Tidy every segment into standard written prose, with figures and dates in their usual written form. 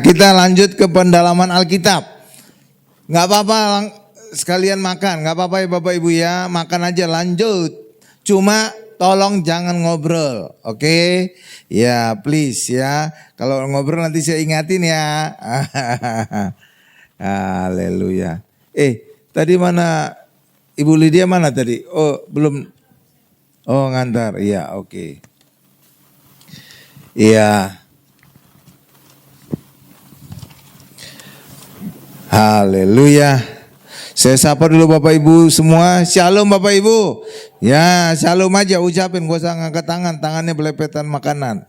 Kita lanjut ke pendalaman Alkitab. Nggak apa-apa sekalian makan, nggak apa-apa ya Bapak Ibu ya, makan aja lanjut. Cuma tolong jangan ngobrol, oke? Ya please ya, kalau ngobrol nanti saya ingatin ya. Haleluya. Tadi mana Ibu Lydia mana tadi? Oh belum, oh ngantar, iya oke. Iya. Haleluya. Saya sapa dulu Bapak Ibu semua. Shalom Bapak Ibu. Ya shalom aja ucapin. Gak usah ngangkat tangan. Tangannya belepetan makanan.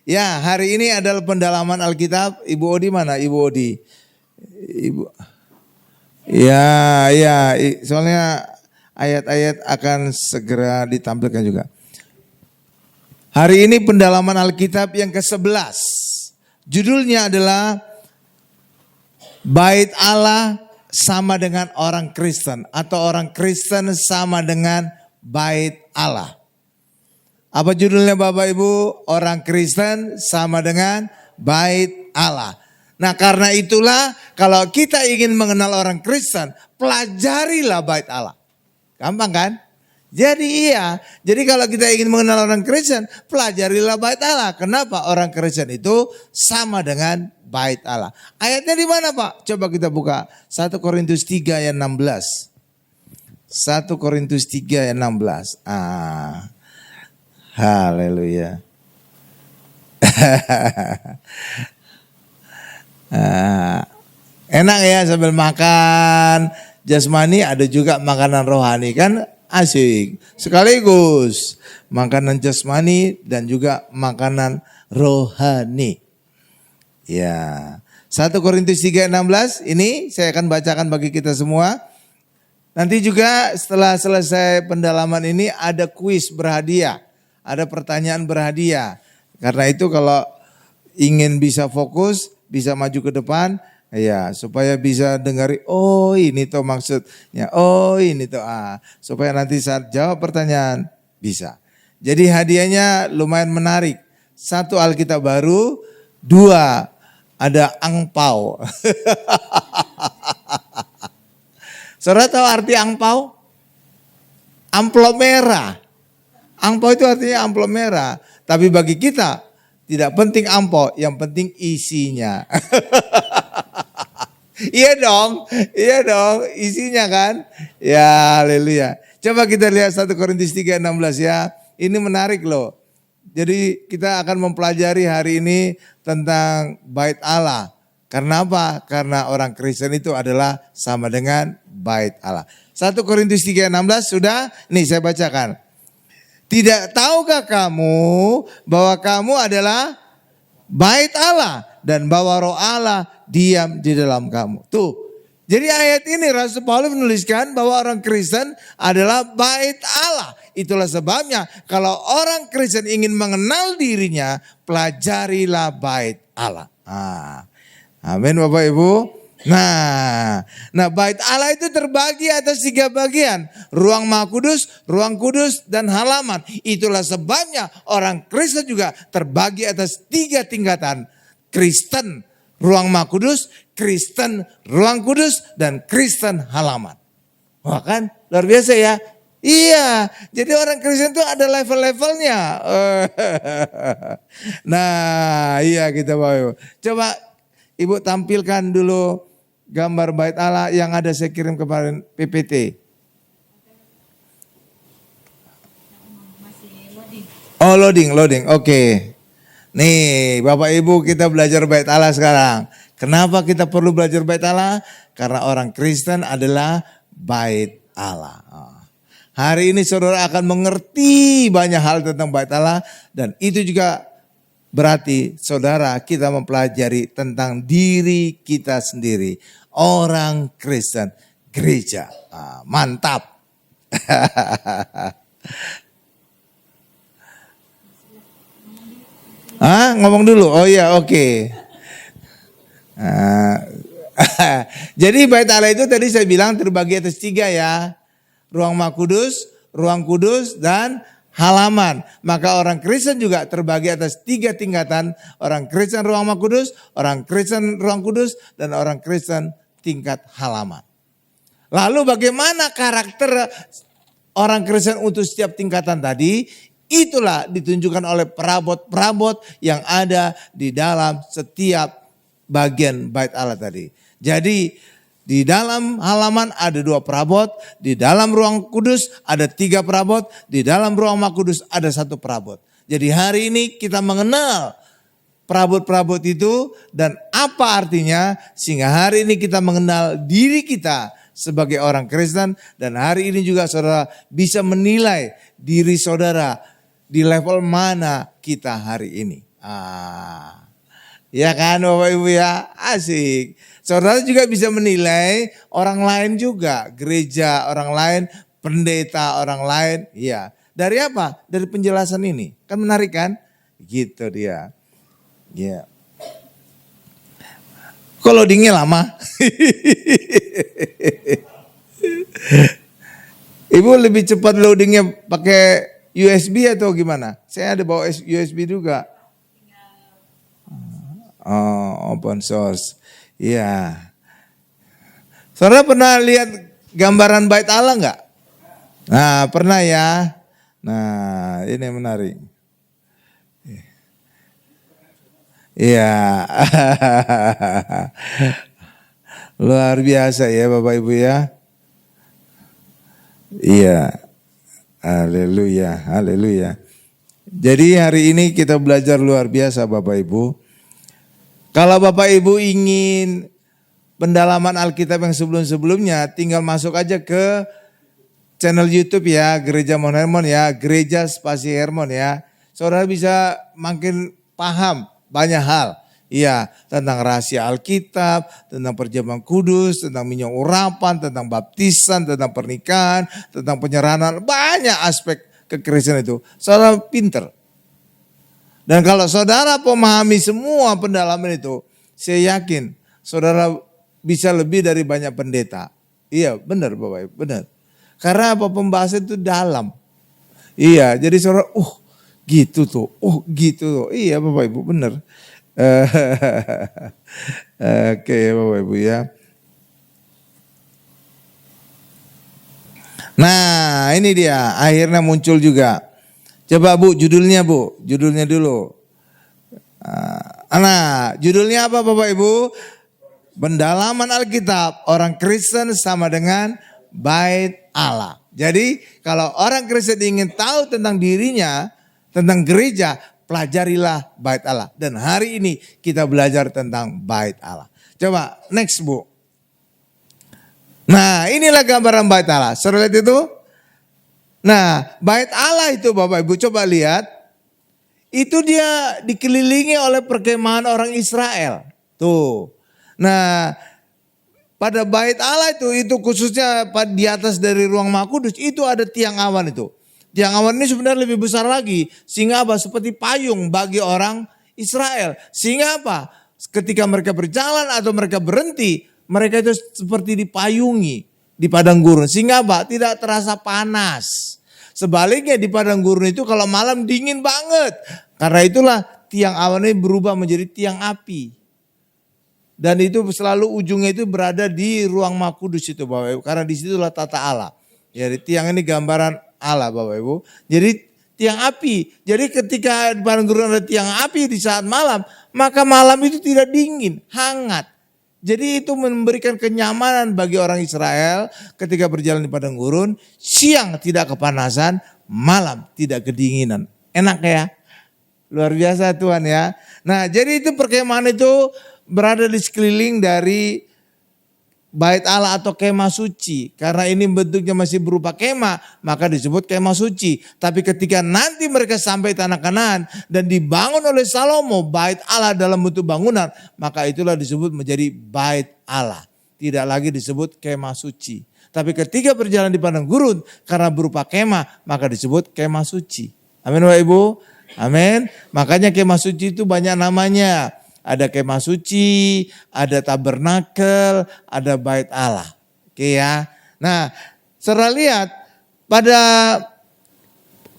Ya hari ini adalah pendalaman Alkitab. Ibu Odi mana? Ibu Odi. Ibu. Ya soalnya ayat-ayat akan segera ditampilkan juga. Hari ini pendalaman Alkitab yang ke-11. Judulnya adalah Bait Allah sama dengan orang Kristen atau orang Kristen sama dengan bait Allah. Apa judulnya Bapak Ibu? Orang Kristen sama dengan bait Allah. Nah karena itulah kalau kita ingin mengenal orang Kristen, pelajarilah bait Allah. Gampang kan? Jadi kalau kita ingin mengenal orang Kristen, pelajarilah bait Allah. Kenapa? Orang Kristen itu sama dengan bait Allah. Ayatnya di mana Pak? Coba kita buka 1 Korintus 3 ayat 16. 1 Korintus 3 ayat 16. Haleluya. Enak ya sambil makan jasmani ada juga makanan rohani kan? Asik, sekaligus makanan jasmani dan juga makanan rohani. Ya, 1 Korintus 3:16 ini saya akan bacakan bagi kita semua. Nanti juga setelah selesai pendalaman ini ada kuis berhadiah, ada pertanyaan berhadiah. Karena itu kalau ingin bisa fokus, bisa maju ke depan, ya, supaya bisa dengari, oh ini tuh maksudnya, oh ini tuh supaya nanti saat jawab pertanyaan bisa. Jadi hadiahnya lumayan menarik. 1 Alkitab baru, 2 ada angpau. Saudara tahu arti angpau? Amplop merah. Angpau itu artinya amplop merah. Tapi bagi kita tidak penting amplop, yang penting isinya. Iya dong, isinya kan. Ya haleluya. Coba kita lihat 1 Korintus 3:16 ya. Ini menarik loh. Jadi kita akan mempelajari hari ini tentang bait Allah. Karena apa? Karena orang Kristen itu adalah sama dengan bait Allah. 1 Korintus 3:16 sudah? Nih saya bacakan. Tidak tahukah kamu bahwa kamu adalah bait Allah dan bahwa roh Allah diam di dalam kamu. Tuh. Jadi ayat ini Rasul Paulus menuliskan bahwa orang Kristen adalah bait Allah. Itulah sebabnya kalau orang Kristen ingin mengenal dirinya, pelajarilah bait Allah. Amin Bapak Ibu. Nah bait Allah itu terbagi atas 3 bagian. Ruang Maha Kudus, ruang kudus dan halaman. Itulah sebabnya orang Kristen juga terbagi atas 3 tingkatan. Kristen ruang Maha Kudus, Kristen ruang kudus dan Kristen halaman. Wah kan luar biasa ya. Iya, jadi orang Kristen itu ada level-levelnya. Nah iya kita mau. Coba Ibu tampilkan dulu gambar bait Allah yang ada saya kirim kemarin PPT. Oh loading, oke. Nih Bapak Ibu kita belajar bait Allah sekarang. Kenapa kita perlu belajar bait Allah? Karena orang Kristen adalah bait Allah. Hari ini saudara akan mengerti banyak hal tentang bait Allah. Dan itu juga berarti saudara kita mempelajari tentang diri kita sendiri. Orang Kristen, gereja. Mantap. Ngomong dulu. Oh iya, oke. Jadi bait Allah itu tadi saya bilang terbagi atas 3 ya. Ruang Maha Kudus, ruang kudus dan halaman. Maka orang Kristen juga terbagi atas 3 tingkatan. Orang Kristen ruang Maha Kudus, orang Kristen ruang kudus, dan orang Kristen tingkat halaman. Lalu bagaimana karakter orang Kristen untuk setiap tingkatan tadi? Itulah ditunjukkan oleh perabot-perabot yang ada di dalam setiap bagian bait Allah tadi. Jadi di dalam halaman ada 2 perabot, di dalam ruang kudus ada 3 perabot, di dalam ruang Maha Kudus ada 1 perabot. Jadi hari ini kita mengenal perabot-perabot itu dan apa artinya, sehingga hari ini kita mengenal diri kita sebagai orang Kristen, dan hari ini juga saudara bisa menilai diri saudara di level mana kita hari ini. Ya kan Bapak Ibu ya, asik. Saudara juga bisa menilai orang lain juga, gereja orang lain, pendeta orang lain. Ya, dari apa? Dari penjelasan ini. Kan menarik kan? Gitu dia. Ya. Kalau dingin lama. Ibu lebih cepat loadingnya pakai USB atau gimana? Saya ada bawa USB juga. Oh, open source. Iya. Saudara pernah lihat gambaran bait Allah enggak? Nah, pernah ya. Nah, ini menarik. Iya. Luar biasa ya Bapak Ibu ya. Iya. Haleluya, haleluya. Jadi hari ini kita belajar luar biasa Bapak Ibu. Kalau Bapak Ibu ingin pendalaman Alkitab yang sebelum-sebelumnya, tinggal masuk aja ke channel YouTube ya, Gereja Mount Hermon ya, Gereja Spasi Hermon ya. Saudara bisa makin paham banyak hal. Iya, tentang rahasia Alkitab, tentang perjamuan kudus, tentang minyak urapan, tentang baptisan, tentang pernikahan, tentang penyerahan, banyak aspek kekristenan itu. Saudara pinter. Dan kalau saudara memahami semua pendalaman itu, saya yakin saudara bisa lebih dari banyak pendeta. Iya benar Bapak Ibu, benar. Karena apa, pembahasan itu dalam. Iya, jadi saudara, gitu tuh, gitu tuh. Iya Bapak Ibu, benar. Oke Bapak Ibu ya. Nah ini dia, akhirnya muncul juga. Coba Bu, judulnya dulu. Nah, judulnya apa Bapak Ibu? Pendalaman Alkitab, orang Kristen sama dengan bait Allah. Jadi kalau orang Kristen ingin tahu tentang dirinya, tentang gereja, pelajarilah bait Allah. Dan hari ini kita belajar tentang bait Allah. Coba next Bu. Nah inilah gambaran bait Allah. Saudara lihat itu? Nah, bait Allah itu Bapak Ibu coba lihat, itu dia dikelilingi oleh perkemahan orang Israel. Tuh. Nah, pada bait Allah itu khususnya di atas dari ruang Maha Kudus itu ada tiang awan itu. Tiang awan ini sebenarnya lebih besar lagi, sehingga apa? Seperti payung bagi orang Israel. Sehingga apa? Ketika mereka berjalan atau mereka berhenti, mereka itu seperti dipayungi di padang gurun, sehingga apa? Tidak terasa panas. Sebaliknya di padang gurun itu kalau malam dingin banget. Karena itulah tiang awan ini berubah menjadi tiang api. Dan itu selalu ujungnya itu berada di ruang Maha Kudus itu Bapak Ibu. Karena disitulah tata Allah. Jadi tiang ini gambaran Allah Bapak Ibu. Jadi tiang api. Jadi ketika di padang gurun ada tiang api di saat malam, maka malam itu tidak dingin, hangat. Jadi itu memberikan kenyamanan bagi orang Israel ketika berjalan di padang gurun. Siang tidak kepanasan, malam tidak kedinginan. Enak ya? Luar biasa Tuhan ya. Nah jadi itu perkemahan itu berada di sekeliling dari bait Allah atau kemah suci. Karena ini bentuknya masih berupa kemah, maka disebut kemah suci. Tapi ketika nanti mereka sampai tanah Kanaan dan dibangun oleh Salomo bait Allah dalam bentuk bangunan, maka itulah disebut menjadi bait Allah. Tidak lagi disebut kemah suci. Tapi ketika berjalan di padang gurun karena berupa kemah, maka disebut kemah suci. Amin Bapak Ibu. Amin. Makanya kemah suci itu banyak namanya. Ada kemah suci, ada tabernakel, ada bait Allah. Oke ya. Nah, saudara lihat pada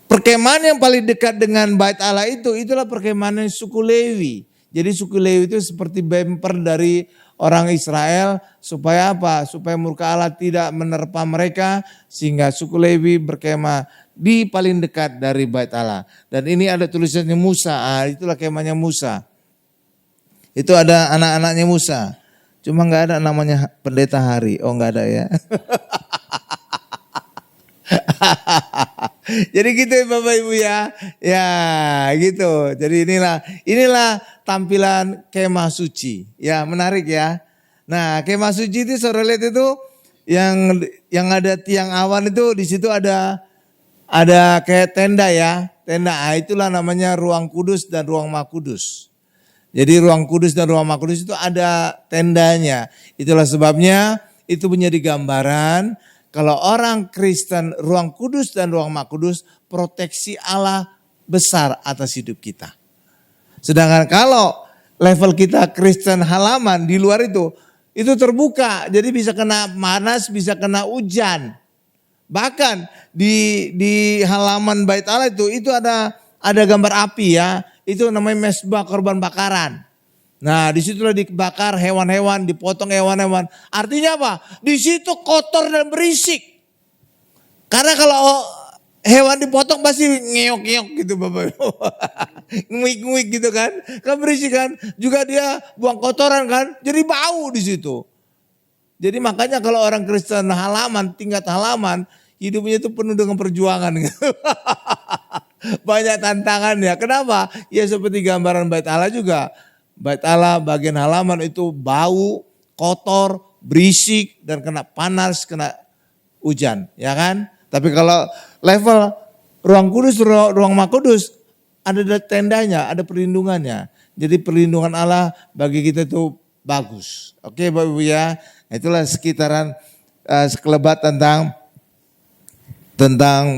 Perkemahan yang paling dekat dengan bait Allah itulah perkemahan suku Lewi. Jadi suku Lewi itu seperti bemper dari orang Israel supaya apa? Supaya murka Allah tidak menerpa mereka sehingga suku Lewi berkemah di paling dekat dari bait Allah. Dan ini ada tulisannya Musa, itulah kemahnya Musa. Itu ada anak-anaknya Musa. Cuma nggak ada namanya pendeta Hari. Oh nggak ada ya. Jadi gitu ya Bapak Ibu ya. Ya gitu. Jadi inilah tampilan kemah suci. Ya menarik ya. Nah kemah suci itu saudara lihat itu yang ada tiang awan itu di situ ada kayak tenda ya. Tenda itulah namanya ruang kudus dan ruang maha kudus. Jadi ruang kudus dan ruang maha kudus itu ada tendanya. Itulah sebabnya itu menjadi gambaran kalau orang Kristen ruang kudus dan ruang maha kudus proteksi Allah besar atas hidup kita. Sedangkan kalau level kita Kristen halaman di luar itu terbuka. Jadi bisa kena panas, bisa kena hujan. Bahkan di halaman bait Allah itu ada gambar api ya. Itu namanya mesbah korban bakaran. Nah disitulah dibakar hewan-hewan, dipotong hewan-hewan. Artinya apa? Di situ kotor dan berisik. Karena kalau hewan dipotong pasti ngeok-ngeok gitu Bapak Ibu. Nguik-nguik gitu kan. Kan berisik kan. Juga dia buang kotoran kan. Jadi bau di situ. Jadi makanya kalau orang Kristen tingkat halaman, hidupnya itu penuh dengan perjuangan. Gitu. Banyak tantangannya. Kenapa? Ya seperti gambaran bait Allah juga. Bait Allah bagian halaman itu bau, kotor, berisik, dan kena panas, kena hujan. Ya kan? Tapi kalau level ruang kudus, ruang maha kudus, ada tendanya, ada perlindungannya. Jadi perlindungan Allah bagi kita itu bagus. Oke Bapak Ibu ya. Itulah sekitaran sekelebat tentang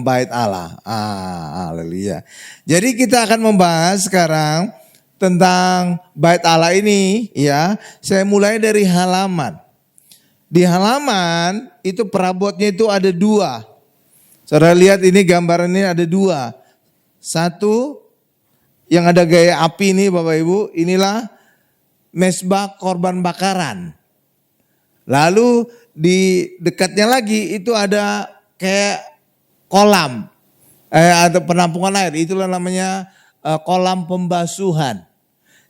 bait Allah. Haleluya. Jadi kita akan membahas sekarang tentang bait Allah ini ya. Saya mulai dari halaman. Di halaman itu perabotnya itu ada 2. Saudara lihat ini gambarannya ada 2. Satu yang ada gaya api ini Bapak Ibu, inilah mesbah korban bakaran. Lalu di dekatnya lagi itu ada kayak kolam, ada penampungan air, itulah namanya kolam pembasuhan.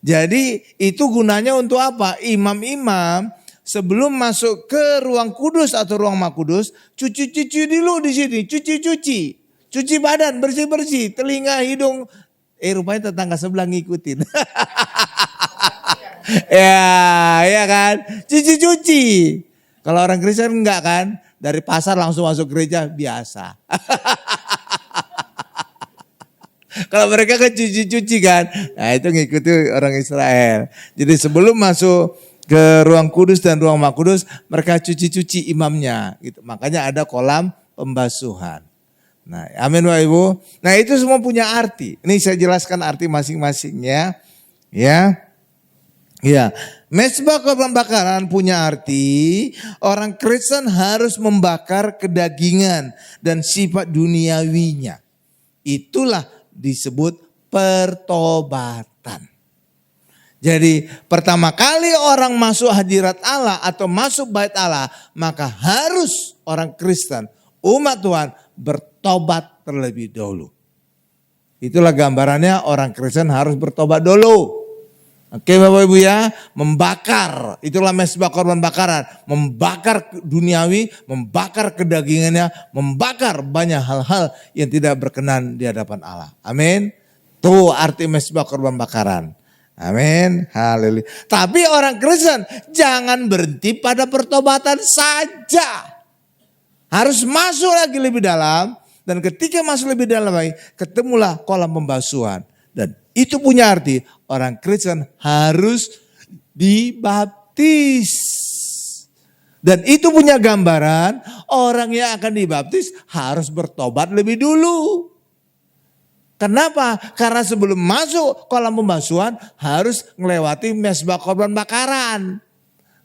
Jadi itu gunanya untuk apa? Imam-imam sebelum masuk ke ruang kudus atau ruang maha kudus, cuci dulu di sini, cuci badan, bersih-bersih, telinga, hidung. Rupanya tetangga sebelah ngikutin. ya kan, cuci. Kalau orang Kristen enggak kan? Dari pasar langsung masuk gereja biasa. Kalau mereka kan cuci kan. Nah itu ngikuti orang Israel. Jadi sebelum masuk ke ruang kudus dan ruang maha kudus, mereka cuci imamnya. Gitu. Makanya ada kolam pembasuhan. Nah amin Bapak Ibu. Nah itu semua punya arti. Ini saya jelaskan arti masing-masingnya. Ya, mesbah korban bakaran punya arti orang Kristen harus membakar kedagingan dan sifat duniawinya. Itulah disebut pertobatan. Jadi pertama kali orang masuk hadirat Allah atau masuk bait Allah, maka harus orang Kristen, umat Tuhan bertobat terlebih dahulu. Itulah gambarannya orang Kristen harus bertobat dulu. Oke Bapak Ibu ya, membakar, itulah mesbah korban bakaran, membakar duniawi, membakar kedagingannya, membakar banyak hal-hal yang tidak berkenan di hadapan Allah. Amin. Tuh arti mesbah korban bakaran. Amin. Haleluya. Tapi orang Kristen jangan berhenti pada pertobatan saja. Harus masuk lagi lebih dalam, dan ketika masuk lebih dalam lagi, ketemulah kolam pembasuhan. Dan itu punya arti orang Kristen harus dibaptis. Dan itu punya gambaran orang yang akan dibaptis harus bertobat lebih dulu. Kenapa? Karena sebelum masuk kolam pembasuhan harus melewati mesbah korban bakaran.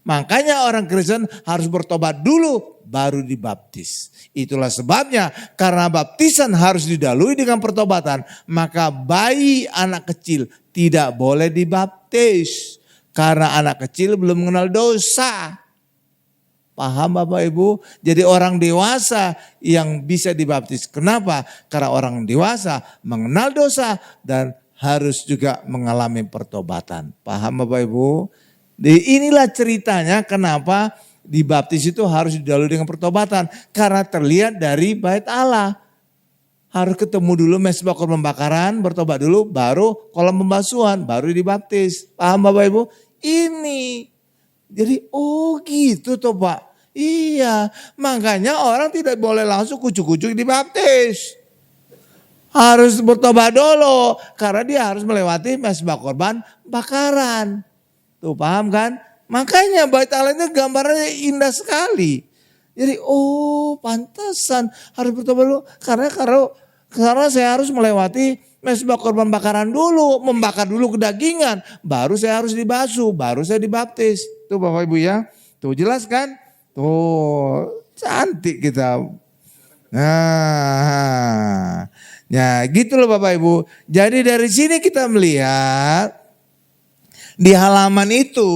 Makanya orang Kristen harus bertobat dulu baru dibaptis. Itulah sebabnya karena baptisan harus didahului dengan pertobatan, maka bayi anak kecil tidak boleh dibaptis. Karena anak kecil belum mengenal dosa. Paham Bapak Ibu? Jadi orang dewasa yang bisa dibaptis. Kenapa? Karena orang dewasa mengenal dosa dan harus juga mengalami pertobatan. Paham Bapak Ibu? Inilah ceritanya kenapa dibaptis itu harus didahului dengan pertobatan. Karena terlihat dari bait Allah. Harus ketemu dulu mesbah korban bakaran, bertobat dulu, baru kolam pembasuhan, baru dibaptis. Paham Bapak Ibu? Ini. Jadi gitu toh Pak. Iya, makanya orang tidak boleh langsung kucuk-kucuk dibaptis. Harus bertobat dulu, karena dia harus melewati mesbah korban bakaran. Tuh paham kan? Makanya bait Allah itu gambarannya indah sekali. Jadi pantasan harus bertobat dulu, karena saya harus melewati mesbah korban bakaran dulu, membakar dulu kedagingan, baru saya harus dibasuh, baru saya dibaptis. Tuh Bapak Ibu ya, tuh jelas kan? Tuh cantik kita. Nah, ya gitu loh Bapak Ibu. Jadi dari sini kita melihat di halaman itu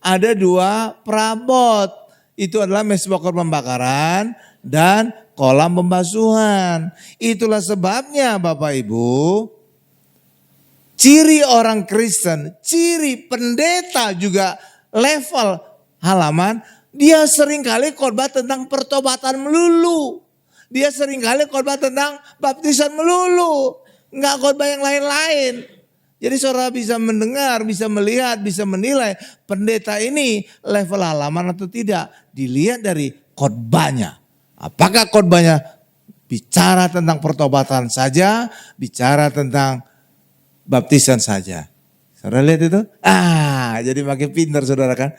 ada 2 perabot. Itu adalah mesbah korban bakaran dan kolam pembasuhan. Itulah sebabnya Bapak Ibu, ciri orang Kristen, ciri pendeta juga level halaman, dia seringkali khotbah tentang pertobatan melulu. Dia seringkali khotbah tentang baptisan melulu. Enggak khotbah yang lain-lain. Jadi saudara bisa mendengar, bisa melihat, bisa menilai pendeta ini level halaman atau tidak. Dilihat dari khotbahnya. Apakah khotbahnya bicara tentang pertobatan saja, bicara tentang baptisan saja. Saudara lihat itu? Jadi makin pintar saudara kan.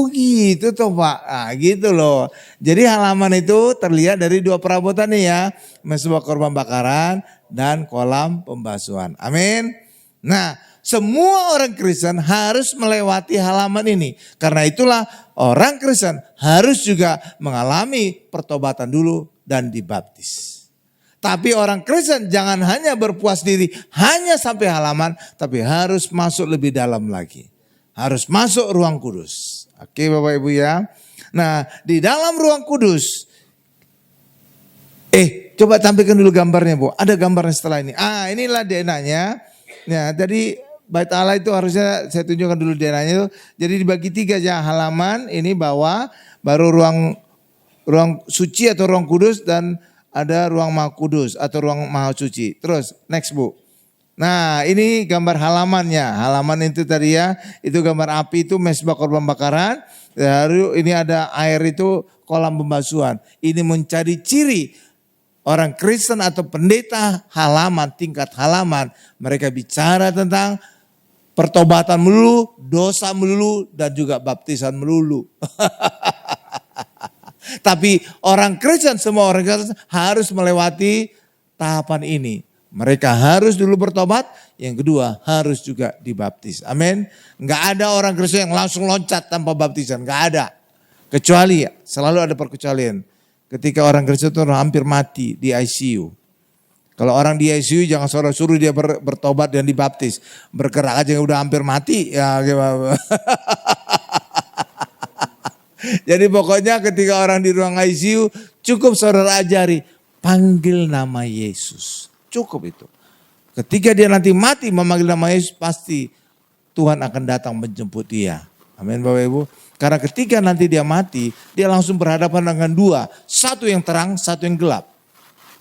Gitu toh Pak. Gitu loh. Jadi halaman itu terlihat dari 2 perabotan nih ya. Mesbah korban bakaran dan kolam pembasuhan. Amin. Nah, semua orang Kristen harus melewati halaman ini. Karena itulah orang Kristen harus juga mengalami pertobatan dulu dan dibaptis. Tapi orang Kristen jangan hanya berpuas diri hanya sampai halaman, tapi harus masuk lebih dalam lagi. Harus masuk ruang kudus. Oke Bapak Ibu ya. Nah di dalam ruang kudus. Coba tampilkan dulu gambarnya Bu. Ada gambarnya setelah ini. Inilah DNA-nya. Nah tadi bait Allah itu harusnya saya tunjukkan dulu DNA-nya itu. Jadi dibagi 3 aja halaman. Ini bawah. Baru ruang suci atau ruang kudus. Dan ada ruang maha kudus atau ruang maha suci. Terus next Bu. Nah ini gambar halamannya, halaman itu tadi ya, itu gambar api itu mesbah korban bakaran, lalu ini ada air itu kolam pembasuhan. Ini mencari ciri orang Kristen atau pendeta halaman, tingkat halaman, mereka bicara tentang pertobatan melulu, dosa melulu, dan juga baptisan melulu. Tapi orang Kristen, semua orang Kristen harus melewati tahapan ini. Mereka harus dulu bertobat, yang kedua harus juga dibaptis. Amin. Enggak ada orang Kristen yang langsung loncat tanpa baptisan, enggak ada. Kecuali selalu ada perkecualian. Ketika orang Kristen itu hampir mati di ICU. Kalau orang di ICU jangan suruh dia bertobat dan dibaptis. Bergerak aja udah hampir mati ya gimana. Jadi pokoknya ketika orang di ruang ICU cukup saudara ajari panggil nama Yesus. Cukup itu. Ketika dia nanti mati memanggil nama Yesus, pasti Tuhan akan datang menjemput dia. Amin Bapak Ibu. Karena ketika nanti dia mati, dia langsung berhadapan dengan 2. Satu yang terang, satu yang gelap.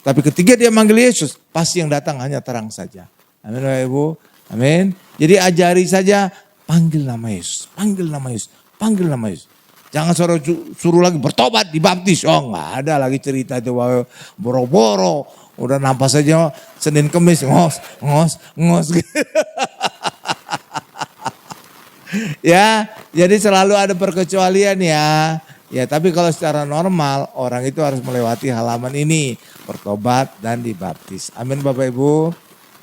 Tapi ketika dia manggil Yesus, pasti yang datang hanya terang saja. Amin Bapak Ibu. Amin. Jadi ajari saja, panggil nama Yesus, panggil nama Yesus, panggil nama Yesus. Jangan suruh lagi bertobat, dibaptis. Enggak ada lagi cerita itu boro-boro. Udah nampak saja Senin Kemis ngos. Ya, jadi selalu ada perkecualian ya. Ya, tapi kalau secara normal orang itu harus melewati halaman ini, bertobat dan dibaptis. Amin Bapak Ibu.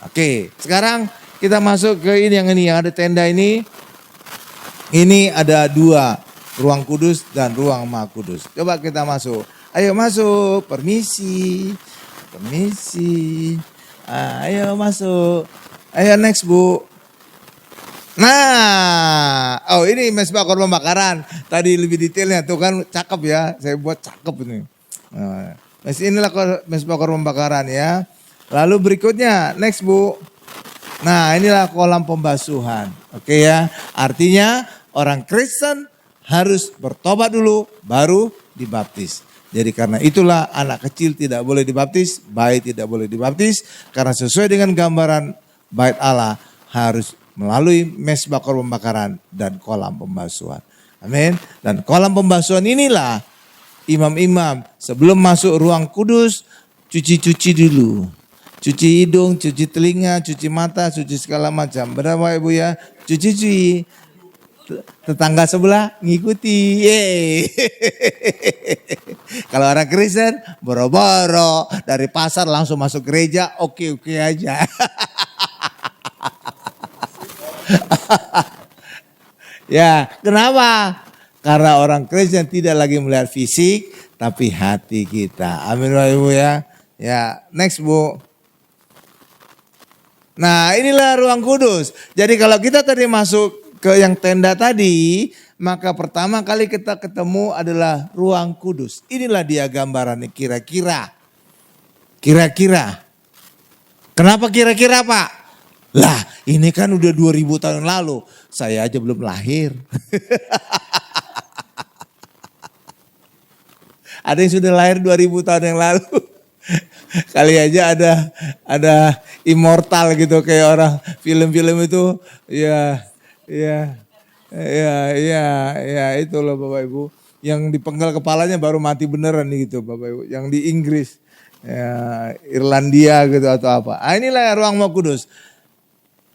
Oke, sekarang kita masuk ke ini yang ada tenda ini. Ini ada 2 ruang kudus dan ruang maha kudus. Coba kita masuk. Ayo masuk, permisi. Permisi. Ayo masuk. Ayo next Bu. Nah, oh ini mesbah korban bakaran. Tadi lebih detailnya tuh kan cakep ya. Saya buat cakep ini. Nah, inilah mesbah korban bakaran ya. Lalu berikutnya, next Bu. Nah inilah kolam pembasuhan. Oke ya, artinya orang Kristen harus bertobat dulu baru dibaptis. Jadi karena itulah anak kecil tidak boleh dibaptis, bayi tidak boleh dibaptis. Karena sesuai dengan gambaran bait Allah harus melalui mesbah korban bakaran dan kolam pembasuhan. Amin. Dan kolam pembasuhan inilah imam-imam sebelum masuk ruang kudus cuci-cuci dulu. Cuci hidung, cuci telinga, cuci mata, cuci segala macam. Benar Bapak Ibu ya? Cuci-cuci. Tetangga sebelah ngikuti. Yeay. Kalau orang Kristen boro-boro dari pasar langsung masuk gereja, oke-oke aja. Ya, kenapa? Karena orang Kristen tidak lagi melihat fisik, tapi hati kita. Amin Bapak Ibu ya. Ya, next Bu. Nah inilah ruang kudus. Jadi kalau kita tadi masuk ke yang tenda tadi, maka pertama kali kita ketemu adalah ruang kudus. Inilah dia gambarannya kira-kira. Kira-kira. Kenapa kira-kira Pak? Lah ini kan udah 2000 tahun lalu. Saya aja belum lahir. Ada yang sudah lahir 2000 tahun yang lalu. Kali aja ada immortal gitu kayak orang film-film itu ya itu loh Bapak Ibu yang dipenggal kepalanya baru mati beneran gitu Bapak Ibu yang di Inggris ya, Irlandia gitu atau apa. Inilah ruang Maha Kudus.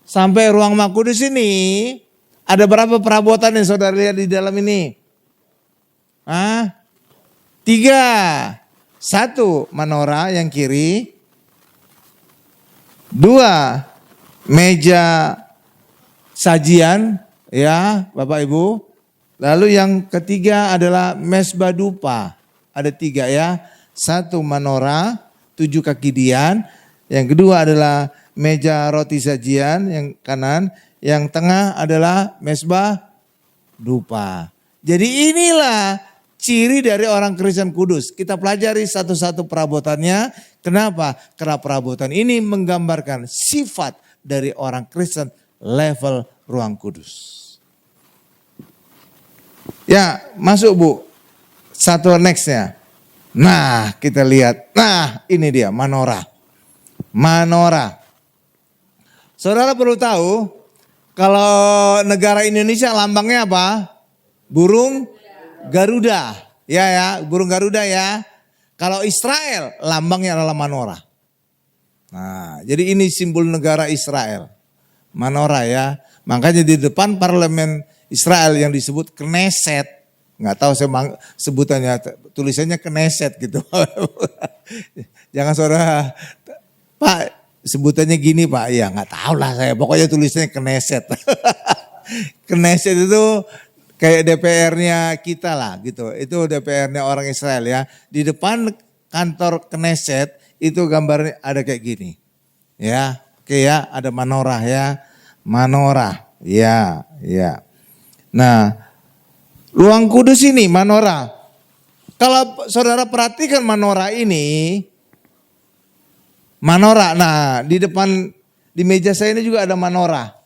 Sampai ruang Maha Kudus ini ada berapa perabotan yang saudara lihat di dalam ini? 3. 1 menorah yang kiri, 2 meja sajian ya Bapak Ibu. Lalu yang ketiga adalah mesbah dupa, ada 3 ya. 1 menorah, 7 kaki dian. Yang kedua adalah meja roti sajian yang kanan, yang tengah adalah mesbah dupa. Jadi inilah ciri dari orang Kristen kudus. Kita pelajari satu-satu perabotannya. Kenapa? Karena perabotan ini menggambarkan sifat dari orang Kristen level ruang kudus. Ya masuk Bu. Satu nextnya. Nah kita lihat. Nah ini dia menorah. Menorah. Saudara perlu tahu. Kalau negara Indonesia lambangnya apa? Burung Garuda, ya, burung Garuda ya. Kalau Israel, lambangnya adalah menorah. Nah, jadi ini simbol negara Israel, menorah ya. Makanya di depan parlemen Israel yang disebut Knesset, nggak tahu saya sebutannya, tulisannya Knesset gitu. Jangan saudara, Pak sebutannya gini Pak, ya nggak tahu lah saya. Pokoknya tulisannya Knesset. Knesset itu kayak DPR-nya kita lah gitu. Itu DPR-nya orang Israel ya. Di depan kantor Knesset itu gambarnya ada kayak gini. Ya, oke ya, ada menorah ya. Menorah. Ya. Nah, ruang kudus ini menorah. Kalau saudara perhatikan menorah ini, menorah. Nah, di depan di meja saya ini juga ada menorah.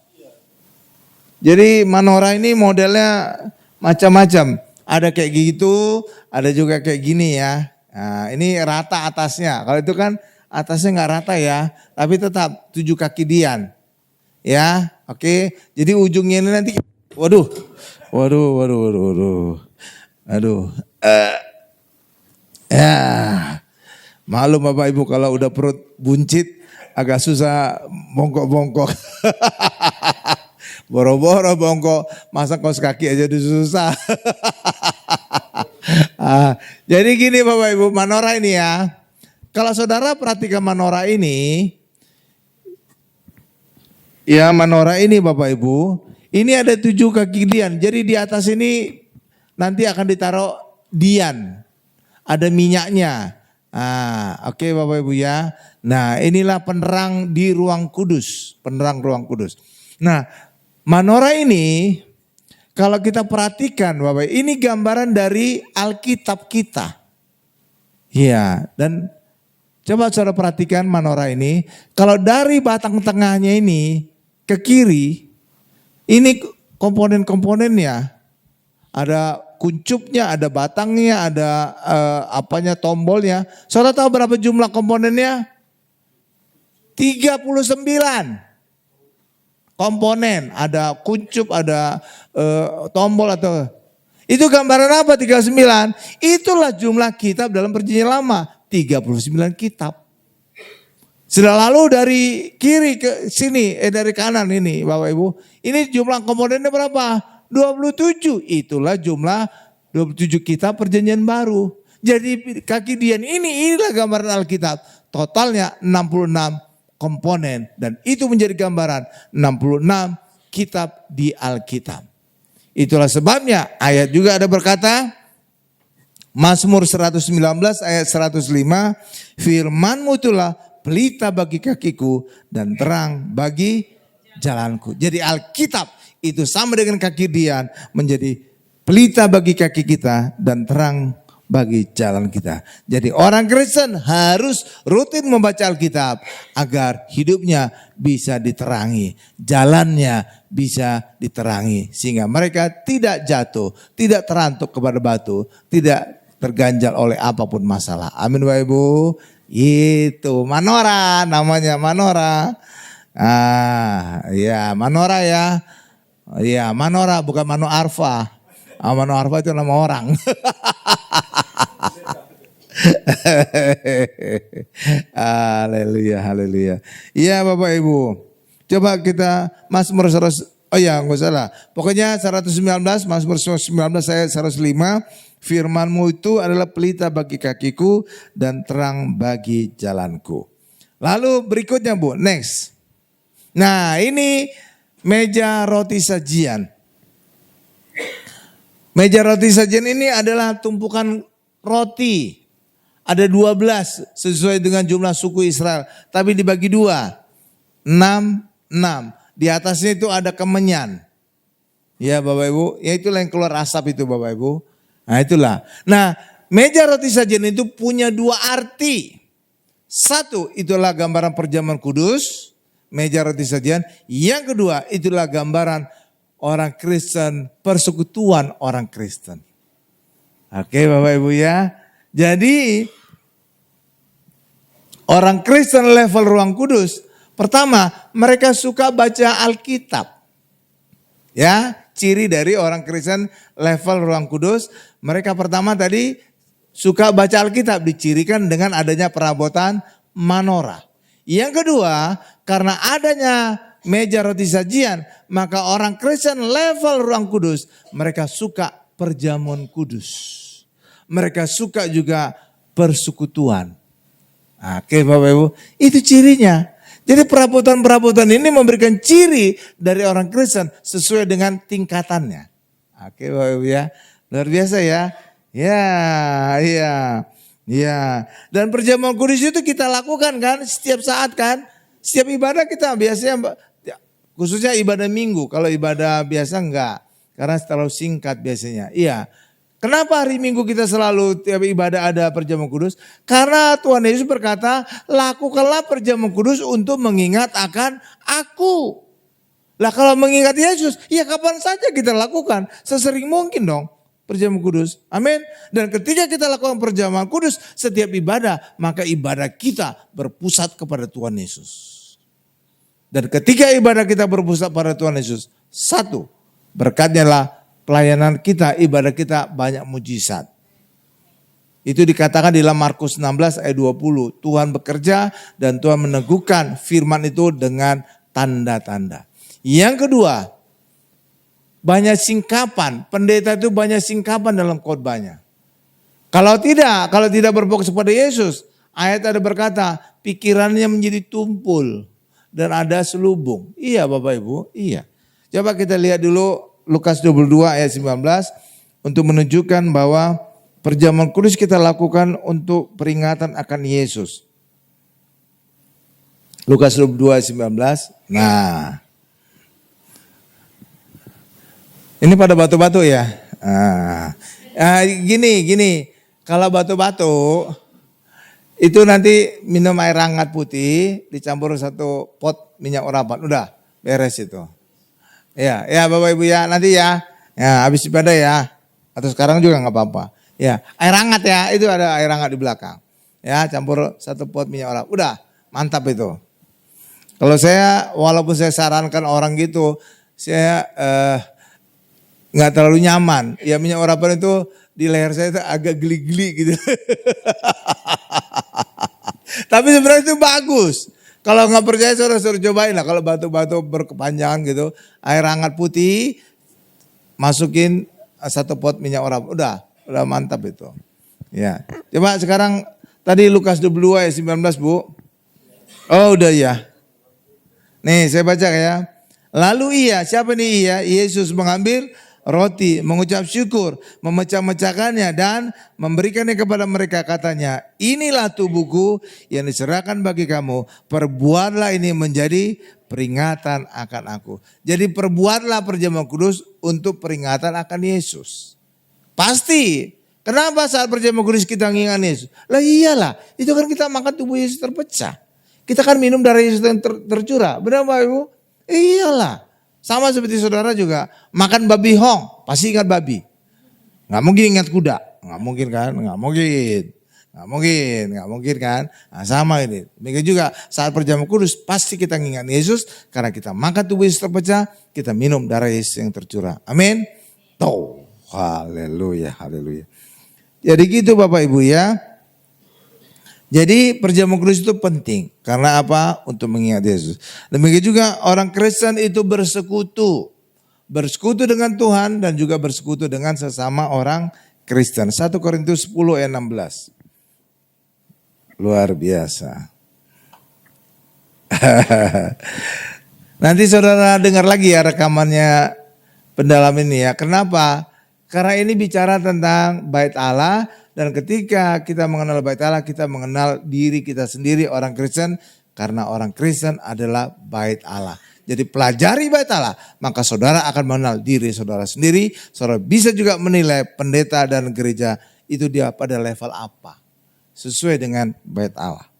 Jadi menorah ini modelnya macam-macam. Ada kayak gitu, ada juga kayak gini ya. Nah, ini rata atasnya. Kalau itu kan atasnya nggak rata ya, tapi tetap 7 kaki dian. Ya, oke. Jadi ujungnya ini nanti, waduh. Ya, maklum Bapak Ibu kalau udah perut buncit agak susah bongkok-bongkok. Boro-boro bongkok, masa kaos kaki aja udah susah. Jadi gini Bapak Ibu, menorah ini ya. Kalau saudara perhatikan menorah ini, ya menorah ini Bapak Ibu, ini ada 7 kaki dian. Jadi di atas ini nanti akan ditaruh dian. Ada minyaknya. Oke Bapak Ibu ya. Nah inilah penerang di ruang kudus. Penerang ruang kudus. Nah menorah ini kalau kita perhatikan Bapak, ini gambaran dari Alkitab kita. Ya, dan coba saudara perhatikan menorah ini. Kalau dari batang tengahnya ini ke kiri, ini komponen-komponennya. Ada kuncupnya, ada batangnya, ada tombolnya. Saudara tahu berapa jumlah komponennya? 39 komponen. Ada kuncup, ada tombol atau... Itu gambaran apa 39? Itulah jumlah kitab dalam perjanjian lama. 39 kitab. Lalu dari kiri ke sini, dari kanan ini Bapak Ibu. Ini jumlah komponennya berapa? 27. Itulah jumlah 27 kitab perjanjian baru. Jadi kaki dian inilah gambaran Alkitab. Totalnya 66 komponen. Dan itu menjadi gambaran 66 kitab di Alkitab. Itulah sebabnya ayat juga ada berkata, Mazmur 119 ayat 105, firman-Mu itulah pelita bagi kakiku dan terang bagi jalanku. Jadi Alkitab itu sama dengan kaki dian menjadi pelita bagi kaki kita dan terang bagi jalan kita. Jadi orang Kristen harus rutin membaca Alkitab agar hidupnya bisa diterangi, jalannya bisa diterangi sehingga mereka tidak jatuh, tidak terantuk kepada batu, tidak terganjal oleh apapun masalah. Amin Bapak Ibu. Itu menorah, namanya menorah. Ya menorah ya. Ya menorah bukan Mano Arfa. Mano Arfa itu nama orang. Haleluya, haleluya. Iya Bapak Ibu. Coba kita Mazmur 100, enggak salah. Pokoknya 119, Mazmur 119 ayat 105. Firman-Mu itu adalah pelita bagi kakiku dan terang bagi jalanku. Lalu berikutnya Bu, next. Nah ini meja roti sajian. Meja roti sajian ini adalah tumpukan roti. Ada 12 sesuai dengan jumlah suku Israel. Tapi dibagi 2. 6. Di atasnya itu ada kemenyan. Ya Bapak Ibu. Ya itulah yang keluar asap itu Bapak Ibu. Nah itulah. Nah meja roti sajian itu punya 2 arti. Satu itulah gambaran perjamuan kudus. Meja roti sajian. Yang kedua itulah gambaran orang Kristen. Persekutuan orang Kristen. Oke Bapak Ibu ya. Jadi orang Kristen level ruang kudus, pertama mereka suka baca Alkitab. Ya, ciri dari orang Kristen level ruang kudus, mereka pertama tadi suka baca Alkitab, dicirikan dengan adanya perabotan menorah. Yang kedua, karena adanya meja roti sajian, maka orang Kristen level ruang kudus, mereka suka perjamuan kudus. Mereka suka juga persekutuan. Oke Bapak Ibu, itu cirinya. Jadi perabotan-perabotan ini memberikan ciri dari orang Kristen sesuai dengan tingkatannya. Oke Bapak Ibu ya, luar biasa ya. Ya. Dan perjamuan kudus itu kita lakukan kan setiap saat kan. Setiap ibadah kita biasanya, khususnya ibadah minggu. Kalau ibadah biasa enggak, karena terlalu singkat biasanya. Iya. Kenapa hari Minggu kita selalu tiap ibadah ada perjamuan kudus? Karena Tuhan Yesus berkata, lakukanlah perjamuan kudus untuk mengingat akan aku. Lah kalau mengingat Yesus, ya kapan saja kita lakukan. Sesering mungkin dong perjamuan kudus. Amin. Dan ketika kita lakukan perjamuan kudus setiap ibadah, maka ibadah kita berpusat kepada Tuhan Yesus. Dan ketika ibadah kita berpusat pada Tuhan Yesus, satu, berkatnya lah pelayanan kita, ibadah kita banyak mujizat. Itu dikatakan di dalam Markus 16 ayat 20. Tuhan bekerja dan Tuhan meneguhkan firman itu dengan tanda-tanda. Yang kedua, banyak singkapan. Pendeta itu banyak singkapan dalam khotbahnya. Kalau tidak berfokus pada Yesus, ayat ada berkata, pikirannya menjadi tumpul dan ada selubung. Iya Bapak Ibu, iya. Coba kita lihat dulu Lukas 22 ayat 19. untuk menunjukkan bahwa perjamuan kudus kita lakukan untuk peringatan akan Yesus. Lukas 22:19. Nah, ini pada batu-batu ya. Gini, kalau batu-batu itu nanti minum air hangat putih dicampur satu pot minyak urapan, udah beres itu. Ya Bapak Ibu ya, nanti ya habis ibadah ya, atau sekarang juga nggak apa-apa. Ya air hangat ya, itu ada air hangat di belakang. Ya campur satu pot minyak urapan, udah mantap itu. Kalau saya, walaupun saya sarankan orang gitu, saya nggak terlalu nyaman. Ya minyak urapan itu di leher saya itu agak geli-geli gitu. Tapi sebenarnya itu bagus. Kalau nggak percaya suruh cobain lah. Kalau batu-batu berkepanjangan gitu, air hangat putih, masukin satu pot minyak urapan, udah mantap itu. Ya, coba sekarang tadi Lukas 22 ayat 19 Bu. Oh udah ya. Nih saya baca ya. Lalu siapa nih Yesus mengambil roti, mengucap syukur, memecah-mecahkannya dan memberikannya kepada mereka, katanya, inilah tubuhku yang diserahkan bagi kamu, perbuatlah ini menjadi peringatan akan aku. Jadi perbuatlah perjamuan kudus untuk peringatan akan Yesus. Pasti. Kenapa saat perjamuan kudus kita mengingat Yesus? Lah iyalah, itu kan kita makan tubuh Yesus terpecah. Kita kan minum darah Yesus yang tercurah. Benar Bapak Ibu? Iyalah. Sama seperti saudara juga makan babi hong, pasti ingat babi. Nggak mungkin ingat kuda, nggak mungkin kan? Nggak mungkin kan? Nah, sama ini. Demikian juga saat perjamuan kudus pasti kita ingat Yesus karena kita makan tubuh Yesus terpecah, kita minum darah Yesus yang tercurah. Amin. Tuh, haleluya. Jadi gitu Bapak Ibu ya. Jadi perjamuan kudus itu penting. Karena apa? Untuk mengingat Yesus. Demikian juga orang Kristen itu bersekutu. Bersekutu dengan Tuhan dan juga bersekutu dengan sesama orang Kristen. 1 Korintus 10 ayat 16. Luar biasa. Nanti saudara dengar lagi ya rekamannya pendalam ini ya. Kenapa? Karena ini bicara tentang bait Allah. Dan ketika kita mengenal bait Allah, kita mengenal diri kita sendiri orang Kristen. Karena orang Kristen adalah bait Allah. Jadi pelajari bait Allah, maka saudara akan mengenal diri saudara sendiri. Saudara bisa juga menilai pendeta dan gereja itu dia pada level apa. Sesuai dengan bait Allah.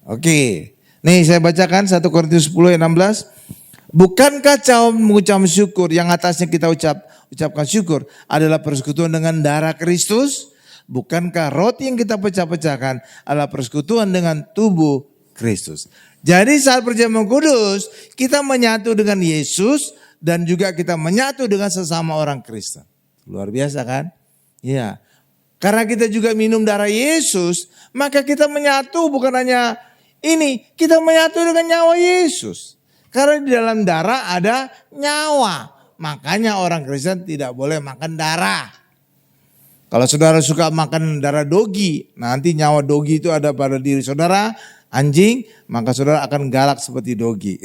Oke, nih saya bacakan 1 Korintus 10 ayat 16. Bukankah cara mengucap syukur yang atasnya kita ucapkan syukur adalah persekutuan dengan darah Kristus? Bukankah roti yang kita pecah-pecahkan adalah persekutuan dengan tubuh Kristus? Jadi saat perjamuan kudus kita menyatu dengan Yesus dan juga kita menyatu dengan sesama orang Kristen. Luar biasa kan? Iya. Karena kita juga minum darah Yesus, maka kita menyatu bukan hanya ini, kita menyatu dengan nyawa Yesus. Karena di dalam darah ada nyawa. Makanya orang Kristen tidak boleh makan darah. Kalau saudara suka makan darah dogi, nanti nyawa dogi itu ada pada diri saudara, anjing, maka saudara akan galak seperti dogi.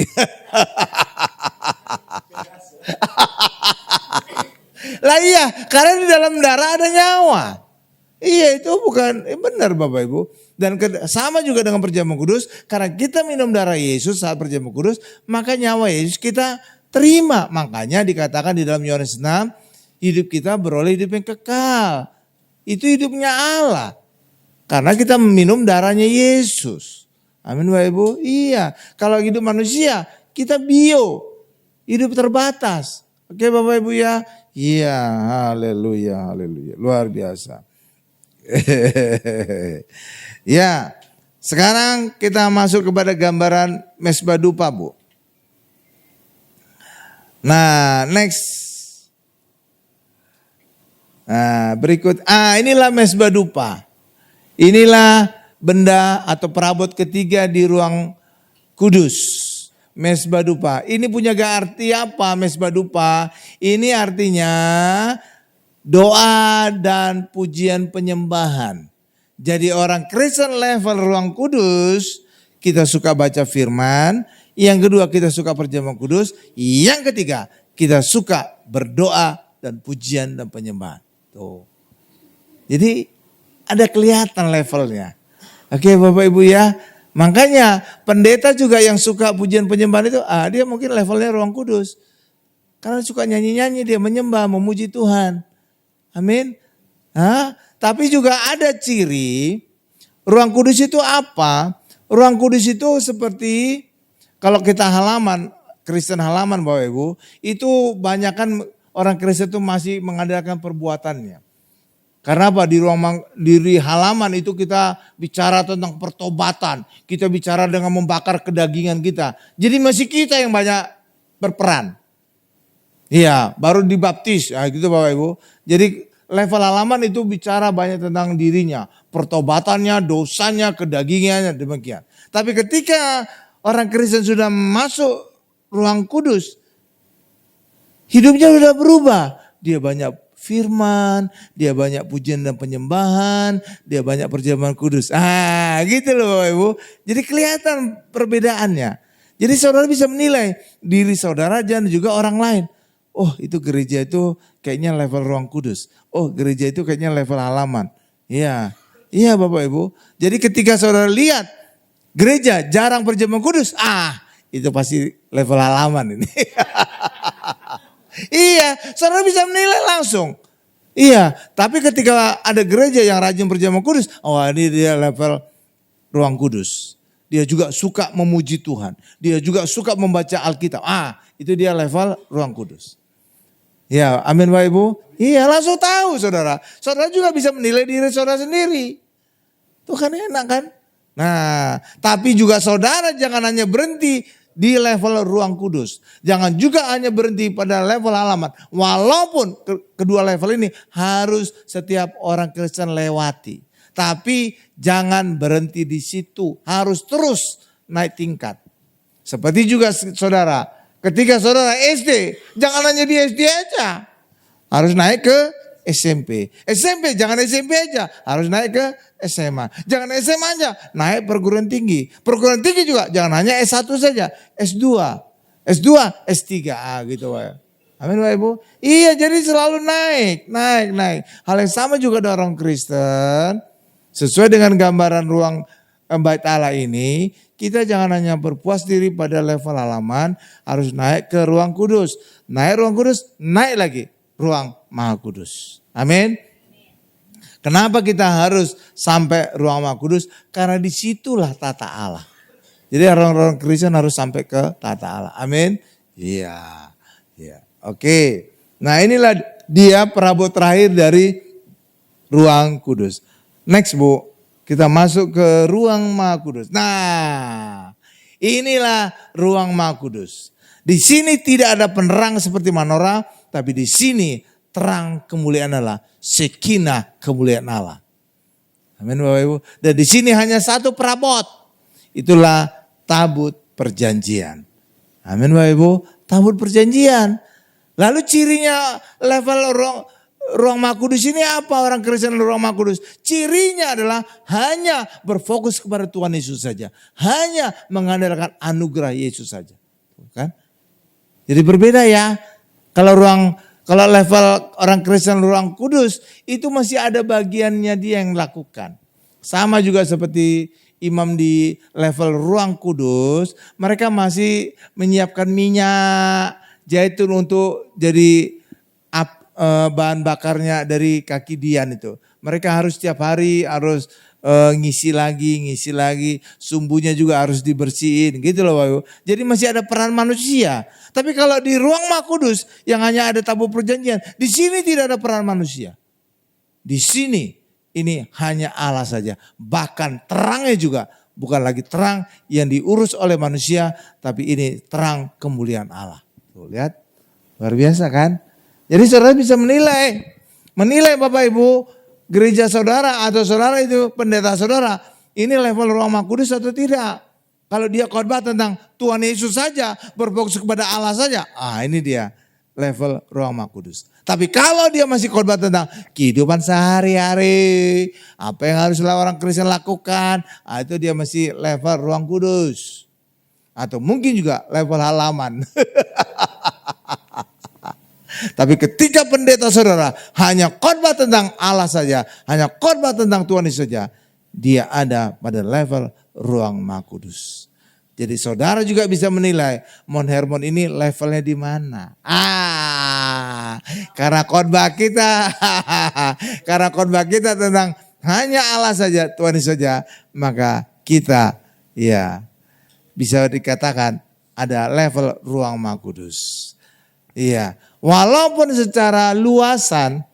Lah iya, karena di dalam darah ada nyawa. Iya itu bukan, benar Bapak Ibu. Dan sama juga dengan perjamuan kudus, karena kita minum darah Yesus saat perjamuan kudus, maka nyawa Yesus kita terima. Makanya dikatakan di dalam Yohanes 6, hidup kita beroleh hidup yang kekal. Itu hidupnya Allah. Karena kita minum darahnya Yesus. Amin Bapak Ibu. Iya. Kalau hidup manusia kita bio. Hidup terbatas. Oke Bapak Ibu ya. Iya. Haleluya. Luar biasa. Ya. Sekarang kita masuk kepada gambaran mesbah dupa Bu. Nah next. Nah, berikut, inilah mesbah dupa. Inilah benda atau perabot ketiga di ruang kudus. Mesbah dupa. Ini punya arti apa mesbah dupa? Ini artinya doa dan pujian penyembahan. Jadi orang Kristen level ruang kudus, kita suka baca firman. Yang kedua kita suka perjamuan kudus. Yang ketiga kita suka berdoa dan pujian dan penyembahan. Tuh. Jadi ada kelihatan levelnya. Oke Bapak Ibu ya. Makanya pendeta juga yang suka pujian penyembahan itu, dia mungkin levelnya Roh Kudus. Karena suka nyanyi-nyanyi, dia menyembah, memuji Tuhan. Amin. Tapi juga ada ciri Roh Kudus itu apa? Roh Kudus itu seperti kalau kita halaman, Kristen halaman Bapak Ibu, itu banyakkan orang Kristen itu masih mengandalkan perbuatannya. Karena apa? Di halaman itu kita bicara tentang pertobatan. Kita bicara dengan membakar kedagingan kita. Jadi masih kita yang banyak berperan. Iya, baru dibaptis. Nah, gitu Bapak Ibu. Jadi level halaman itu bicara banyak tentang dirinya. Pertobatannya, dosanya, kedagingannya, demikian. Tapi ketika orang Kristen sudah masuk Ruang Kudus, hidupnya sudah berubah. Dia banyak firman, dia banyak pujian dan penyembahan, dia banyak perjamuan kudus. Gitu loh Bapak Ibu. Jadi kelihatan perbedaannya. Jadi saudara bisa menilai diri saudara dan juga orang lain. Oh itu gereja itu kayaknya level Ruang Kudus. Oh gereja itu kayaknya level halaman. Iya, iya Bapak Ibu. Jadi ketika saudara lihat gereja jarang perjamuan kudus, itu pasti level halaman ini. Iya, saudara bisa menilai langsung. Iya, tapi ketika ada gereja yang rajin perjamuan kudus, ini dia level Ruang Kudus. Dia juga suka memuji Tuhan. Dia juga suka membaca Alkitab. Itu dia level Ruang Kudus. Ya, amin Bapak Ibu. Iya, langsung tahu saudara. Saudara juga bisa menilai diri saudara sendiri. Itu kan enak kan? Nah, tapi juga saudara jangan hanya berhenti di level Ruang Kudus. Jangan juga hanya berhenti pada level halaman. Walaupun kedua level ini harus setiap orang Kristen lewati. Tapi jangan berhenti di situ. Harus terus naik tingkat. Seperti juga saudara. Ketika saudara SD, jangan hanya di SD aja. Harus naik ke SMP. SMP jangan SMP aja, harus naik ke SMA. Jangan SMA aja, naik perguruan tinggi. Perguruan tinggi juga jangan hanya S1 saja, S2. S2, S3 gitu Pak. Amin Bapak Ibu. Iya jadi selalu naik. Hal yang sama juga ada orang Kristen. Sesuai dengan gambaran ruang bait Allah ini, kita jangan hanya berpuas diri pada level halaman, harus naik ke Ruang Kudus. Naik Ruang Kudus, naik lagi Ruang Maha Kudus. Amin. Kenapa kita harus sampai Ruang Maha Kudus? Karena disitulah tata Allah. Jadi orang-orang Kristen harus sampai ke tata Allah. Amin. Iya. Oke. Nah inilah dia perabot terakhir dari Ruang Kudus. Next Bu, kita masuk ke Ruang Maha Kudus. Nah, inilah Ruang Maha Kudus. Di sini tidak ada penerang seperti menorah, tapi di sini terang kemuliaan Allah, Shekinah kemuliaan Allah. Amin Bapak Ibu. Dan di sini hanya satu perabot. Itulah tabut perjanjian. Amin Bapak Ibu. Tabut perjanjian. Lalu cirinya level Ruang Maha Kudus ini apa orang Kristen Ruang Maha Kudus? Cirinya adalah hanya berfokus kepada Tuhan Yesus saja. Hanya mengandalkan anugerah Yesus saja. Kan? Jadi berbeda ya. Kalau level orang Kristen Ruang Kudus itu masih ada bagiannya dia yang lakukan. Sama juga seperti imam di level Ruang Kudus, mereka masih menyiapkan minyak zaitun untuk jadi bahan bakarnya dari kaki dian itu. Mereka harus setiap hari harus ngisi lagi, sumbunya juga harus dibersihin gitu loh Bapak Ibu. Jadi masih ada peran manusia. Tapi kalau di Ruang Maha Kudus yang hanya ada tabut perjanjian, di sini tidak ada peran manusia. Di sini ini hanya Allah saja. Bahkan terangnya juga bukan lagi terang yang diurus oleh manusia, tapi ini terang kemuliaan Allah. Tuh lihat, luar biasa kan? Jadi saudara bisa menilai Bapak Ibu, gereja saudara atau saudara itu pendeta saudara, ini level Ruang Maha Kudus atau tidak. Kalau dia khotbah tentang Tuhan Yesus saja, berfokus kepada Allah saja, ini dia level Ruang Maha Kudus. Tapi kalau dia masih khotbah tentang kehidupan sehari-hari, apa yang haruslah orang Kristen lakukan, itu dia masih level Ruang Kudus. Atau mungkin juga level halaman. Tapi ketika pendeta saudara hanya khotbah tentang Allah saja, hanya khotbah tentang Tuhan Yesus saja, dia ada pada level ruang Maha Kudus. Jadi saudara juga bisa menilai Mount Hermon ini levelnya di mana. Karena khotbah kita, karena khotbah kita tentang hanya Allah saja, Tuhan Yesus saja, maka kita ya bisa dikatakan ada level ruang Maha Kudus. Iya, walaupun secara luasan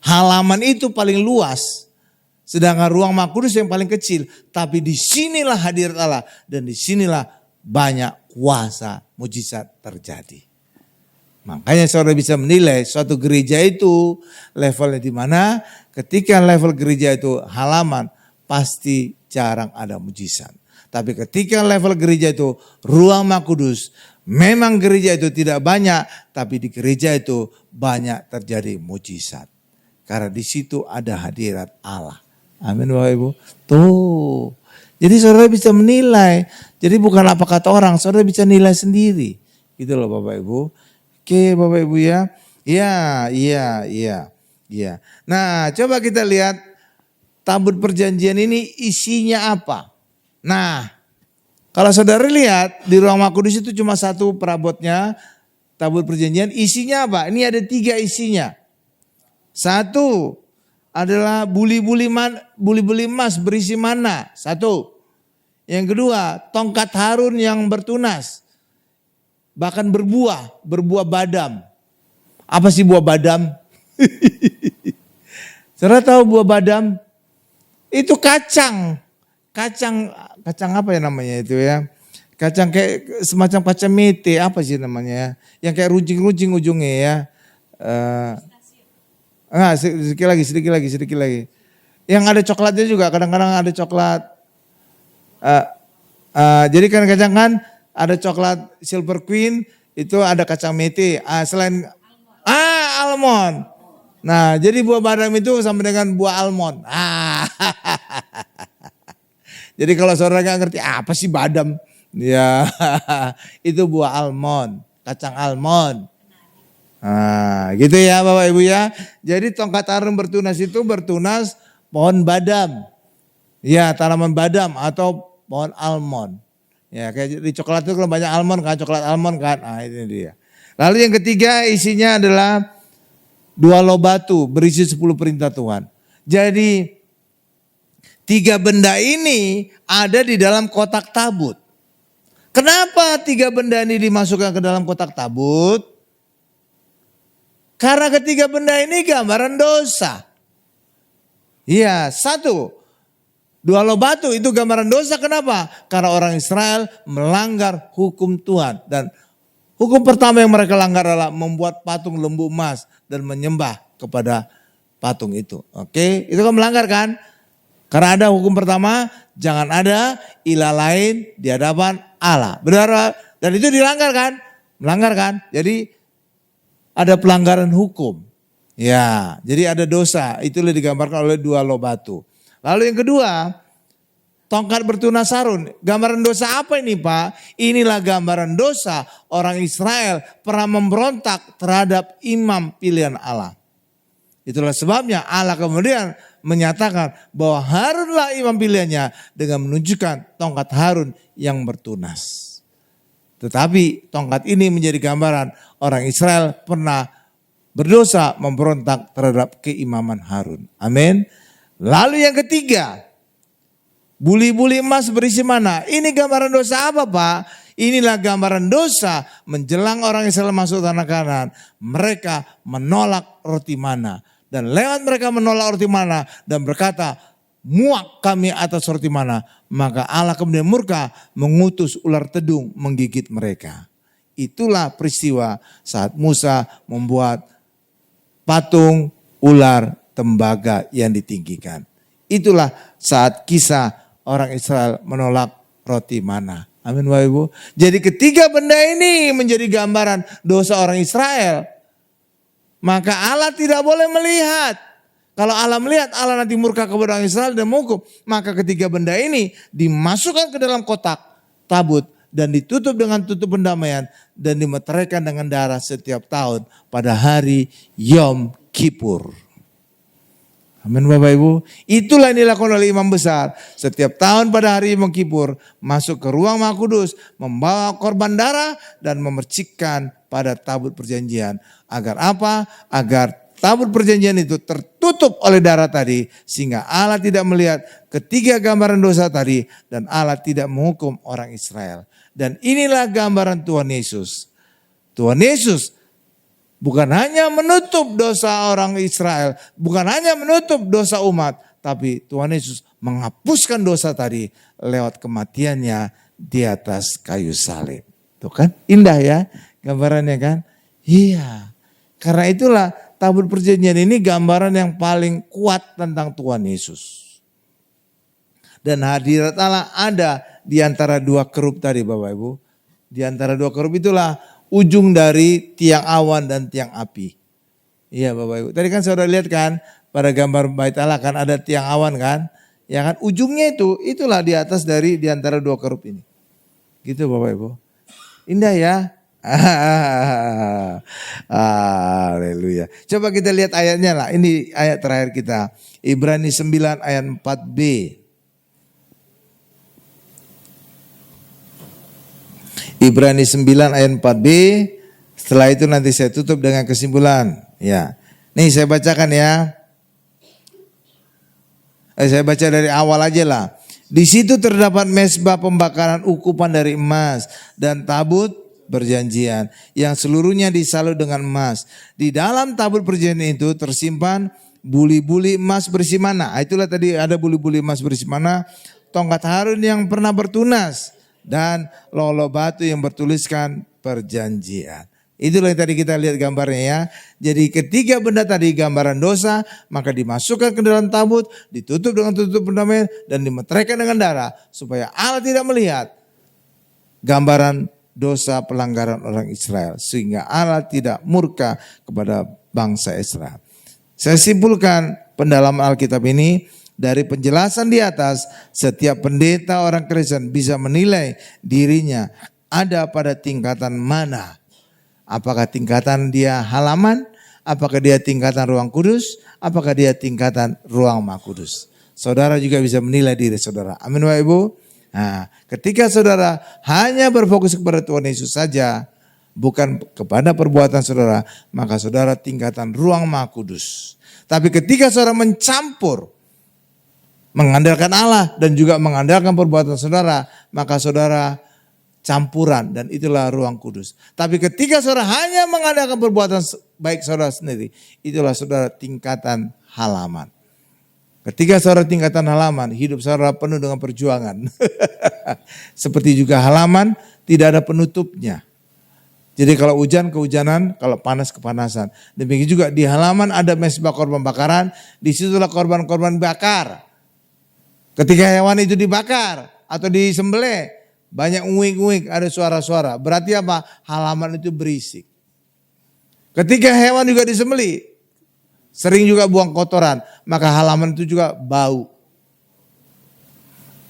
halaman itu paling luas, sedangkan ruang Maha Kudus yang paling kecil, tapi disinilah hadirat Allah dan disinilah banyak kuasa mujizat terjadi. Makanya saudara bisa menilai suatu gereja itu levelnya di mana. Ketika level gereja itu halaman, pasti jarang ada mujizat. Tapi ketika level gereja itu ruang Maha Kudus, memang gereja itu tidak banyak, tapi di gereja itu banyak terjadi mujizat. Karena di situ ada hadirat Allah. Amin Bapak Ibu. Tuh. Jadi saudara bisa menilai. Jadi bukan apa kata orang, saudara bisa nilai sendiri. Gitu loh Bapak Ibu. Oke Bapak Ibu ya. Iya. Nah coba kita lihat tabut perjanjian ini isinya apa. Nah kalau saudara lihat di ruang Maha Kudus itu cuma satu perabotnya tabut perjanjian. Isinya apa? Ini ada 3 isinya. Satu adalah buli-buli emas berisi mana. Satu. Yang kedua tongkat Harun yang bertunas. Bahkan berbuah badam. Apa sih buah badam? Saudara tahu buah badam? Itu kacang apa ya namanya itu ya? Kacang kayak semacam kacang mete, apa sih namanya ya? Yang kayak runcing-runcing ujungnya ya. Sedikit lagi. Yang ada coklatnya juga, kadang-kadang ada coklat. Jadi kan kacang kan ada coklat Silver Queen, itu ada kacang mete. Selain almond. Nah, jadi buah badam itu sama dengan buah almond. Jadi kalau saudara nggak ngerti apa sih badam, ya itu buah almond, kacang almond. Gitu ya Bapak Ibu ya. Jadi tongkat Harun bertunas itu bertunas pohon badam. Ya, tanaman badam atau pohon almond. Ya, kayak di coklat itu kalau banyak almond kan, coklat almond kan. Ini dia. Lalu yang ketiga isinya adalah 2 loh batu berisi 10 perintah Tuhan. Jadi 3 benda ini ada di dalam kotak tabut. Kenapa 3 benda ini dimasukkan ke dalam kotak tabut? Karena ketiga benda ini gambaran dosa. Iya, 1. 2 loh batu itu gambaran dosa. Kenapa? Karena orang Israel melanggar hukum Tuhan. Dan hukum pertama yang mereka langgar adalah membuat patung lembu emas dan menyembah kepada patung itu. Oke, itu kan melanggar kan? Karena ada hukum pertama, jangan ada ilah lain di hadapan Allah. Benar? Dan itu dilanggar kan? Melanggar kan? Jadi ada pelanggaran hukum. Ya, jadi ada dosa. Itulah digambarkan oleh 2 loh batu. Lalu yang kedua, tongkat bertunas Harun. Gambaran dosa apa ini Pak? Inilah gambaran dosa orang Israel pernah memberontak terhadap imam pilihan Allah. Itulah sebabnya Allah kemudian menyatakan bahwa Harunlah imam pilihannya dengan menunjukkan tongkat Harun yang bertunas. Tetapi tongkat ini menjadi gambaran orang Israel pernah berdosa memberontak terhadap keimaman Harun. Amin. Lalu yang ketiga, buli-buli emas berisi mana? Ini gambaran dosa apa Pak? Inilah gambaran dosa menjelang orang Israel masuk tanah Kanaan. Mereka menolak roti mana. Dan lewat mereka menolak roti mana dan berkata, muak kami atas roti mana. Maka Allah kemudian murka mengutus ular tedung menggigit mereka. Itulah peristiwa saat Musa membuat patung ular tembaga yang ditinggikan. Itulah saat kisah orang Israel menolak roti mana. Amin Bapak Ibu. Jadi ketiga benda ini menjadi gambaran dosa orang Israel. Maka Allah tidak boleh melihat. Kalau Allah melihat, Allah nanti murka kepada orang Israel dan menghukum. Maka ketiga benda ini dimasukkan ke dalam kotak tabut dan ditutup dengan tutup pendamaian dan dimeteraikan dengan darah setiap tahun pada hari Yom Kippur. Amin Bapak Ibu. Itulah yang dilakukan oleh imam besar. Setiap tahun pada hari Yom Kippur masuk ke ruang Maha Kudus, membawa korban darah dan memercikkan pada tabut perjanjian. Agar apa? Agar tabut perjanjian itu tertutup oleh darah tadi sehingga Allah tidak melihat ketiga gambaran dosa tadi dan Allah tidak menghukum orang Israel. Dan inilah gambaran Tuhan Yesus. Tuhan Yesus bukan hanya menutup dosa orang Israel, bukan hanya menutup dosa umat, tapi Tuhan Yesus menghapuskan dosa tadi lewat kematiannya di atas kayu salib. Tuh kan indah ya gambarannya kan? Iya. Karena itulah tabut perjanjian ini gambaran yang paling kuat tentang Tuhan Yesus. Dan hadirat Allah ada di antara dua kerub tadi Bapak Ibu. Di antara dua kerub itulah ujung dari tiang awan dan tiang api. Iya Bapak Ibu. Tadi kan saudara lihat kan pada gambar bait Allah kan ada tiang awan kan. Ya kan ujungnya itulah di atas dari di antara dua kerub ini. Gitu Bapak Ibu. Indah ya. Haleluya. Coba kita lihat ayatnya lah. Ini ayat terakhir kita. Ibrani 9 ayat 4b. Ibrani 9 ayat 4b. Setelah itu nanti saya tutup dengan kesimpulan. Ya. Nih saya bacakan ya. Saya baca dari awal aja lah. Di situ terdapat mezbah pembakaran ukupan dari emas dan tabut perjanjian yang seluruhnya disalut dengan emas. Di dalam tabut perjanjian itu tersimpan buli-buli emas berisi mana. Itulah tadi ada buli-buli emas berisi mana. Tongkat Harun yang pernah bertunas dan lolo batu yang bertuliskan perjanjian. Itulah yang tadi kita lihat gambarnya ya. Jadi ketiga benda tadi gambaran dosa, maka dimasukkan ke dalam tabut, ditutup dengan tutup pendamaian dan dimeteraikan dengan darah supaya Allah tidak melihat gambaran dosa pelanggaran orang Israel sehingga Allah tidak murka kepada bangsa Israel. Saya simpulkan pendalaman Alkitab ini dari penjelasan di atas, setiap pendeta orang Kristen bisa menilai dirinya ada pada tingkatan mana. Apakah tingkatan dia halaman, apakah dia tingkatan ruang kudus, apakah dia tingkatan ruang Maha Kudus. Saudara juga bisa menilai diri saudara. Amin Bapak Ibu. Nah, ketika saudara hanya berfokus kepada Tuhan Yesus saja, bukan kepada perbuatan saudara, maka saudara tingkatan ruang Maha Kudus. Tapi ketika saudara mencampur, mengandalkan Allah dan juga mengandalkan perbuatan saudara, maka saudara campuran dan itulah ruang kudus. Tapi ketika saudara hanya mengandalkan perbuatan baik saudara sendiri, itulah saudara tingkatan halaman. Ketika saudara tingkatan halaman, hidup saudara penuh dengan perjuangan. Seperti juga halaman tidak ada penutupnya. Jadi kalau hujan kehujanan, kalau panas kepanasan. Demikian juga di halaman ada mezbah korban bakaran, disitulah korban-korban bakar. Ketika hewan itu dibakar atau disembelih, banyak uing-uing, ada suara-suara. Berarti apa? Halaman itu berisik. Ketika hewan juga disembelih, sering juga buang kotoran, maka halaman itu juga bau.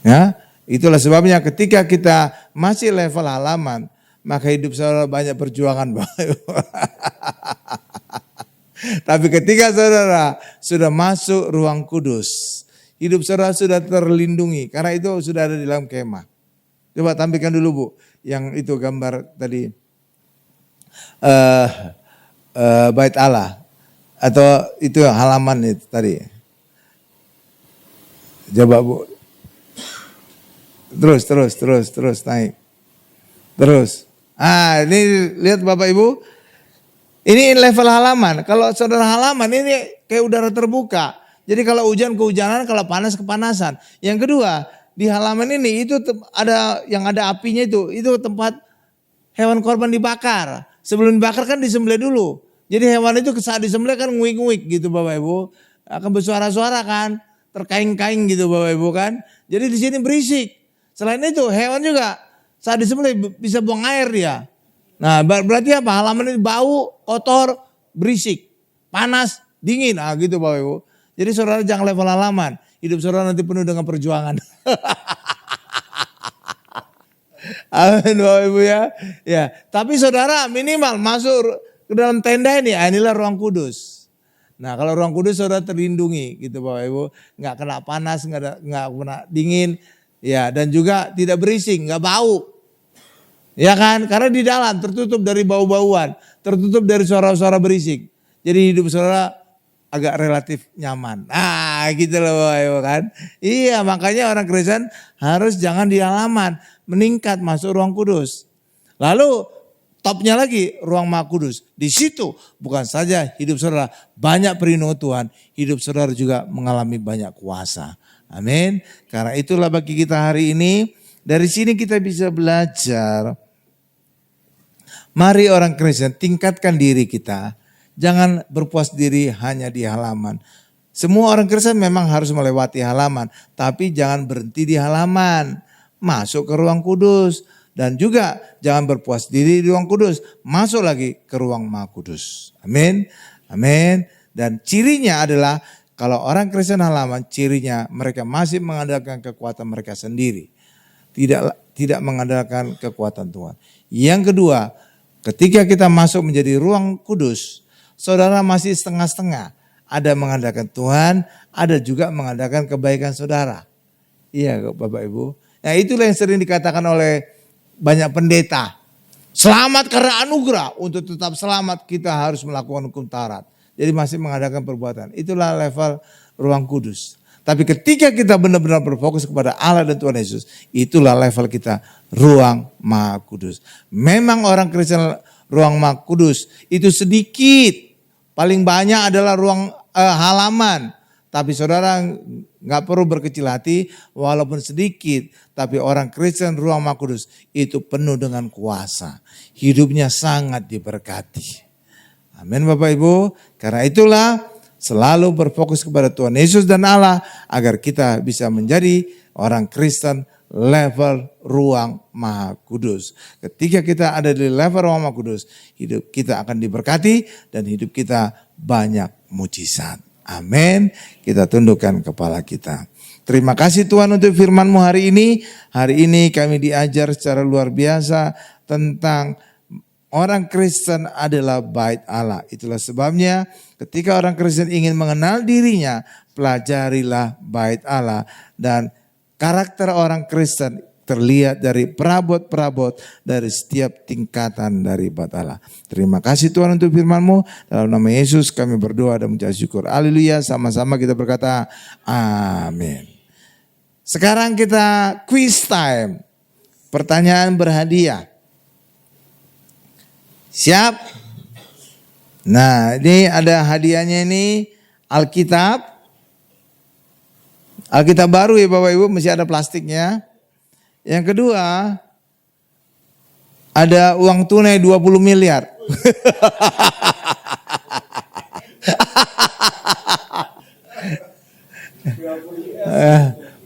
Ya, itulah sebabnya ketika kita masih level halaman, maka hidup saudara banyak perjuangan. Tapi ketika saudara sudah masuk ruang kudus, hidup saudara sudah terlindungi karena itu sudah ada di dalam kemah. Coba tampilkan dulu Bu, yang itu gambar tadi bait Allah atau itu halaman itu tadi. Coba Bu, terus naik, terus. Ini lihat Bapak Ibu, ini level halaman. Kalau saudara halaman ini kayak udara terbuka. Jadi kalau hujan kehujanan, kalau panas kepanasan. Yang kedua, di halaman ini itu ada yang ada apinya itu tempat hewan korban dibakar. Sebelum dibakar kan disembelih dulu. Jadi hewan itu saat disembelih kan nguik-nguik gitu Bapak Ibu. Akan bersuara-suara kan, terkaing-kaing gitu Bapak Ibu kan. Jadi di sini berisik. Selain itu hewan juga saat disembelih bisa buang air dia. Nah berarti apa? Halaman ini bau, kotor, berisik, panas, dingin. Gitu Bapak Ibu. Jadi saudara jangan level halaman. Hidup saudara nanti penuh dengan perjuangan. Amin Bapak Ibu ya. Ya, tapi saudara minimal masuk ke dalam tenda ini, inilah ruang kudus. Nah kalau ruang kudus saudara terlindungi gitu Bapak Ibu. Nggak kena panas, nggak kena dingin. Ya dan juga tidak berisik, nggak bau. Ya kan, karena di dalam tertutup dari bau-bauan. Tertutup dari suara-suara berisik. Jadi hidup saudara agak relatif nyaman. Nah gitu loh Bapak Ibu kan. Iya makanya orang Kristen harus jangan di halaman. Meningkat masuk ruang kudus. Lalu topnya lagi ruang Maha Kudus. Di situ bukan saja hidup saudara banyak perlindungan Tuhan. Hidup saudara juga mengalami banyak kuasa. Amin. Karena itulah bagi kita hari ini. Dari sini kita bisa belajar. Mari orang Kristen tingkatkan diri kita. Jangan berpuas diri hanya di halaman. Semua orang Kristen memang harus melewati halaman. Tapi jangan berhenti di halaman. Masuk ke ruang kudus. Dan juga jangan berpuas diri di ruang kudus. Masuk lagi ke ruang Maha Kudus. Amin. Amin. Dan cirinya adalah kalau orang Kristen halaman, cirinya mereka masih mengandalkan kekuatan mereka sendiri. Tidak mengandalkan kekuatan Tuhan. Yang kedua, ketika kita masuk menjadi ruang kudus, saudara masih setengah-setengah. Ada mengandalkan Tuhan, ada juga mengandalkan kebaikan saudara. Iya Bapak Ibu. Nah itulah yang sering dikatakan oleh banyak pendeta. Selamat karena anugerah. Untuk tetap selamat kita harus melakukan hukum Taurat. Jadi masih mengadakan perbuatan. Itulah level ruang kudus. Tapi ketika kita benar-benar berfokus kepada Allah dan Tuhan Yesus. Itulah level kita ruang Maha Kudus. Memang orang Kristen ruang Maha Kudus itu sedikit. Paling banyak adalah ruang halaman. Tapi saudara nggak perlu berkecil hati walaupun sedikit. Tapi orang Kristen ruang Maha Kudus itu penuh dengan kuasa. Hidupnya sangat diberkati. Amin Bapak Ibu. Karena itulah selalu berfokus kepada Tuhan Yesus dan Allah. Agar kita bisa menjadi orang Kristen level ruang Maha Kudus. Ketika kita ada di level ruang Maha Kudus. Hidup kita akan diberkati dan hidup kita banyak mujizat. Amin. Kita tundukkan kepala kita. Terima kasih Tuhan untuk firman-Mu hari ini. Hari ini kami diajar secara luar biasa tentang orang Kristen adalah bait Allah. Itulah sebabnya ketika orang Kristen ingin mengenal dirinya, pelajarilah bait Allah. Dan karakter orang Kristen terlihat dari perabot-perabot dari setiap tingkatan dari bait Allah. Terima kasih Tuhan untuk firman-Mu. Dalam nama Yesus kami berdoa dan mengucap syukur. Haleluya. Sama-sama kita berkata amin. Sekarang kita quiz time. Pertanyaan berhadiah. Siap? Nah ini ada hadiahnya ini Alkitab. Alkitab baru ya Bapak Ibu, masih ada plastiknya. Yang kedua, ada uang tunai 20 miliar.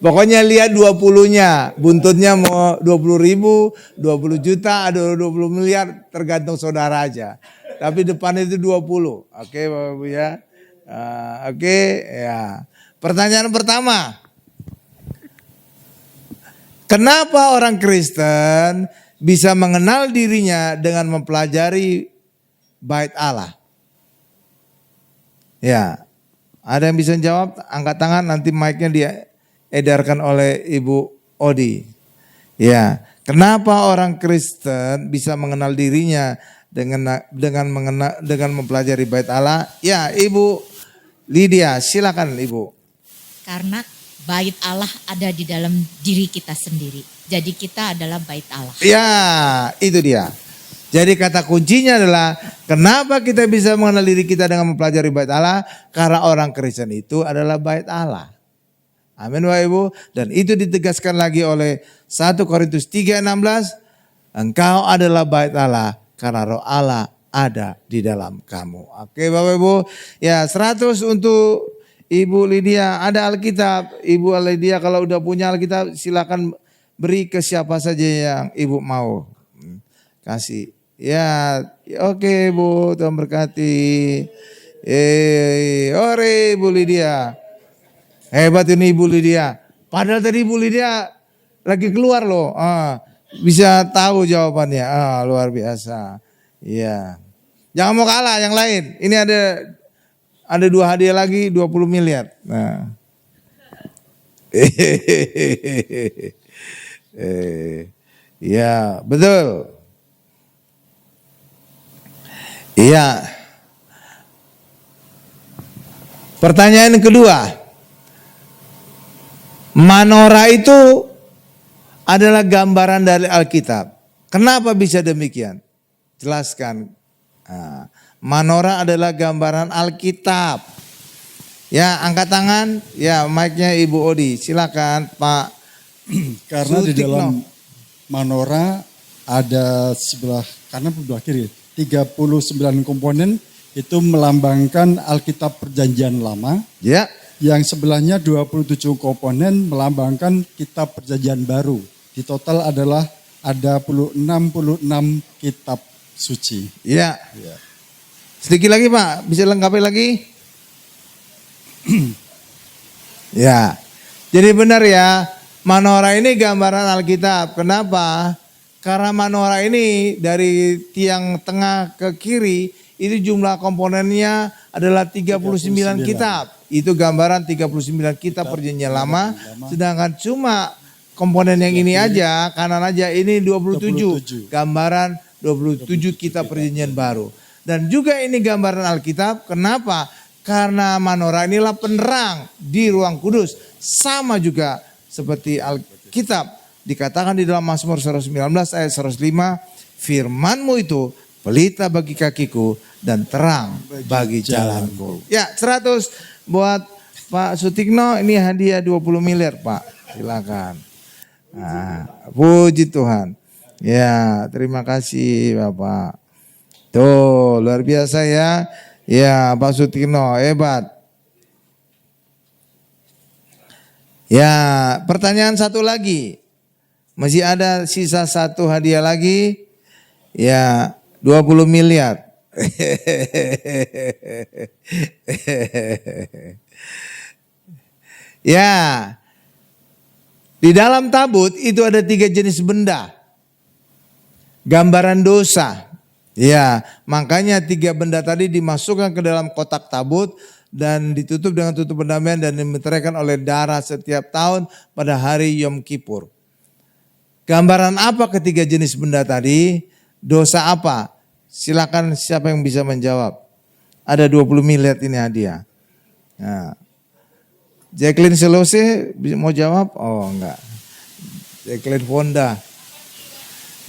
Pokoknya lihat 20-nya, buntutnya mau 20 ribu, 20 juta, ada 20 miliar, tergantung saudara aja. Tapi depan itu 20, oke Bapak Ibu ya. Oke ya. Pertanyaan pertama. Kenapa orang Kristen bisa mengenal dirinya dengan mempelajari bait Allah? Ya, ada yang bisa jawab? Angkat tangan, nanti mic-nya diedarkan oleh Ibu Odi. Ya, kenapa orang Kristen bisa mengenal dirinya dengan mempelajari bait Allah? Ya, Ibu Lydia, silakan Ibu. Karena bait Allah ada di dalam diri kita sendiri. Jadi kita adalah bait Allah. Ya, itu dia. Jadi kata kuncinya adalah kenapa kita bisa mengenal diri kita dengan mempelajari bait Allah? Karena orang Kristen itu adalah bait Allah. Amin Bapak Ibu. Dan itu ditegaskan lagi oleh 1 Korintus 3:16. Engkau adalah bait Allah karena roh Allah ada di dalam kamu. Oke Bapak Ibu. Ya 100 untuk Ibu Lydia, ada Alkitab. Ibu Lydia kalau udah punya Alkitab silakan beri ke siapa saja yang Ibu mau. Kasih. Ya, oke Bu, Tuhan berkati. Ore Ibu Lydia. Hebat ini Ibu Lydia. Padahal tadi Ibu Lydia lagi keluar loh. bisa tahu jawabannya. Ah, luar biasa. Iya. Jangan mau kalah yang lain. Ini ada 2 hadiah lagi 20 miliar. Nah. Iya, betul. Iya. Pertanyaan kedua. Menorah itu adalah gambaran dari Alkitab. Kenapa bisa demikian? Jelaskan. Nah, menorah adalah gambaran Alkitab. Ya, angkat tangan. Ya, mic-nya Ibu Odi. Silakan, Pak. Karena di Sutikno. dalam menorah ada sebelah kanan sebelah kiri 39 komponen itu melambangkan Alkitab Perjanjian Lama. Ya. Yang sebelahnya 27 komponen melambangkan Kitab Perjanjian Baru. Di total adalah ada 66 kitab suci. Ya. Sedikit lagi Pak, bisa lengkapi lagi? Ya. Jadi benar ya, menorah ini gambaran Alkitab. Kenapa? Karena menorah ini dari tiang tengah ke kiri itu jumlah komponennya adalah 39 kitab. Itu gambaran 39 kitab Perjanjian Lama. Sedangkan cuma komponen yang ini aja, kanan aja ini 27. Gambaran 27 kitab Perjanjian Baru. Dan juga ini gambaran Alkitab. Kenapa? Karena menorah inilah penerang di ruang kudus. Sama juga seperti Alkitab. Dikatakan di dalam Mazmur 119 ayat 105. Firman-Mu itu pelita bagi kakiku dan terang bagi jalanku. Ya 100 buat Pak Sutikno, ini hadiah 20 miliar Pak. Silakan. Nah, puji Tuhan. Ya, terima kasih Bapak. Tuh, luar biasa ya. Ya, Pak Sutikno, hebat. Ya, pertanyaan satu lagi. Masih ada sisa 1 hadiah lagi. Ya, 20 miliar. Ya, di dalam tabut itu ada 3 jenis benda. Gambaran dosa. Ya, makanya 3 benda tadi dimasukkan ke dalam kotak tabut dan ditutup dengan tutup pendamaian dan dimeteraikan oleh darah setiap tahun pada hari Yom Kippur. Gambaran apa ketiga jenis benda tadi? Dosa apa? Silakan siapa yang bisa menjawab. Ada 20 miliar ini hadiah. Nah, Jacqueline Selose mau jawab? Oh enggak. Jacqueline Fonda.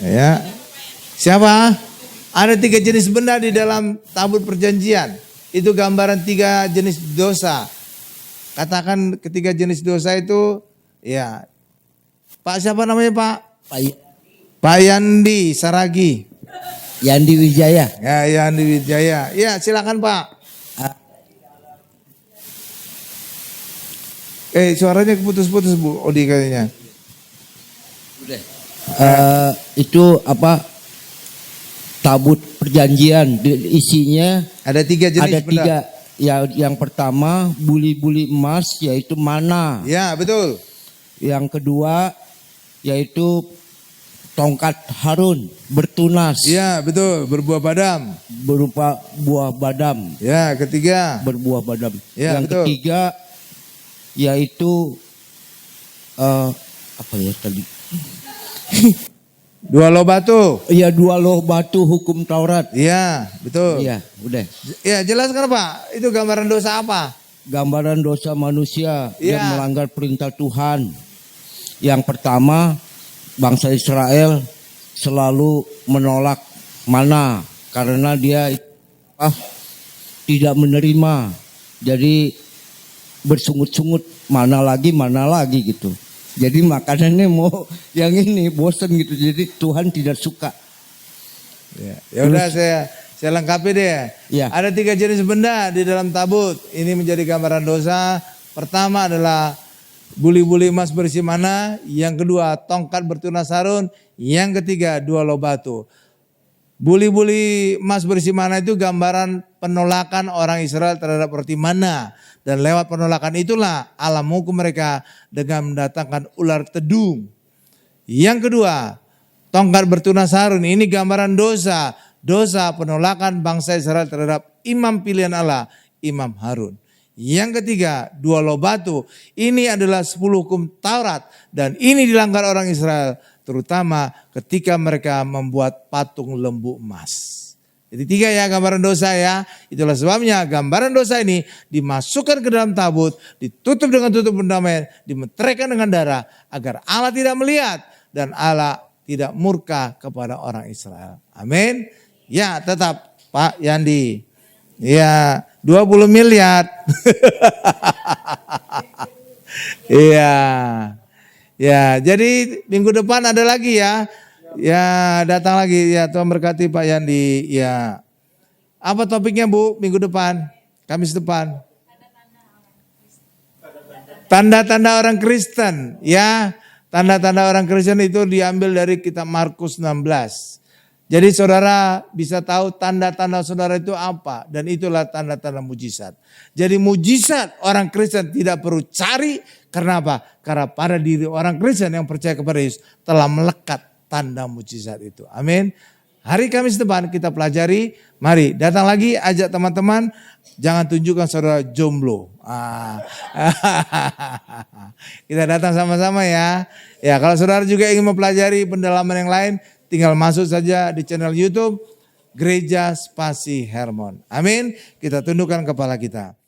Ya. Siapa? Ada 3 jenis benda di dalam tabut perjanjian. Itu gambaran 3 jenis dosa. Katakan ketiga jenis dosa itu, ya. Pak siapa namanya Pak? Pak Yandi Saragi. Yandi Wijaya. Ya, Yandi Wijaya. Ya, silakan Pak. Suaranya putus-putus Bu Odi kayaknya. Itu apa? Tabut perjanjian. Isinya Ada 3 jenis ada benda. 3. Ya, yang pertama buli-buli emas yaitu mana. Ya, betul. Yang kedua yaitu tongkat Harun bertunas. Ya, betul. Berbuah badam. Berupa buah badam. Ya, ketiga. Berbuah badam. Ya, yang betul. ketiga yaitu apa ya tadi? 2 loh batu. Ya 2 loh batu hukum Taurat. Ya, betul. Iya, udah. Ya, jelaskan Pak. Itu gambaran dosa apa? Gambaran dosa manusia Ya. yang melanggar perintah Tuhan. Yang pertama, bangsa Israel selalu menolak mana karena dia tidak menerima. Jadi bersungut-sungut mana lagi gitu. Jadi makanannya mau yang ini bosan gitu. Jadi Tuhan tidak suka. Ya udah saya lengkapi deh. Ya. Ada 3 jenis benda di dalam tabut. Ini menjadi gambaran dosa. Pertama adalah buli-buli emas berisi mana. Yang kedua tongkat bertunas Harun. Yang ketiga 2 loh batu. Buli-buli emas berisi mana itu gambaran penolakan orang Israel terhadap roti mana. Dan lewat penolakan itulah Allah menghukum mereka dengan mendatangkan ular tedung. Yang kedua, Tongkat bertunas Harun, ini gambaran dosa. Dosa penolakan bangsa Israel terhadap imam pilihan Allah, Imam Harun. Yang ketiga, 2 loh batu. Ini adalah 10 hukum Taurat. Dan ini dilanggar orang Israel. Terutama ketika mereka membuat patung lembu emas. Jadi 3 ya gambaran dosa ya. Itulah sebabnya gambaran dosa ini dimasukkan ke dalam tabut. Ditutup dengan tutup pendamaian. Dimeteraikan dengan darah. Agar Allah tidak melihat. Dan Allah tidak murka kepada orang Israel. Amin. Ya tetap Pak Yandi. Ya 20 miliar. Iya. Ya, jadi minggu depan ada lagi ya. Ya, datang lagi ya. Tuhan berkati Pak Yandi. Ya. Apa topiknya Bu minggu depan? Kamis depan. Tanda-tanda orang Kristen, ya. Tanda-tanda orang Kristen itu diambil dari kitab Markus 16. Jadi saudara bisa tahu tanda-tanda saudara itu apa. Dan itulah tanda-tanda mujizat. Jadi mujizat orang Kristen tidak perlu cari. Karena apa? Karena pada diri orang Kristen yang percaya kepada Yesus telah melekat tanda mujizat itu. Amin. Hari Kamis depan kita pelajari. Mari datang lagi, ajak teman-teman. Jangan tunjukkan saudara jomblo. Kita datang sama-sama ya. Ya kalau saudara juga ingin mempelajari pendalaman yang lain. Tinggal masuk saja di channel YouTube Gereja Spasi Hermon. Amin. Kita tundukkan kepala kita.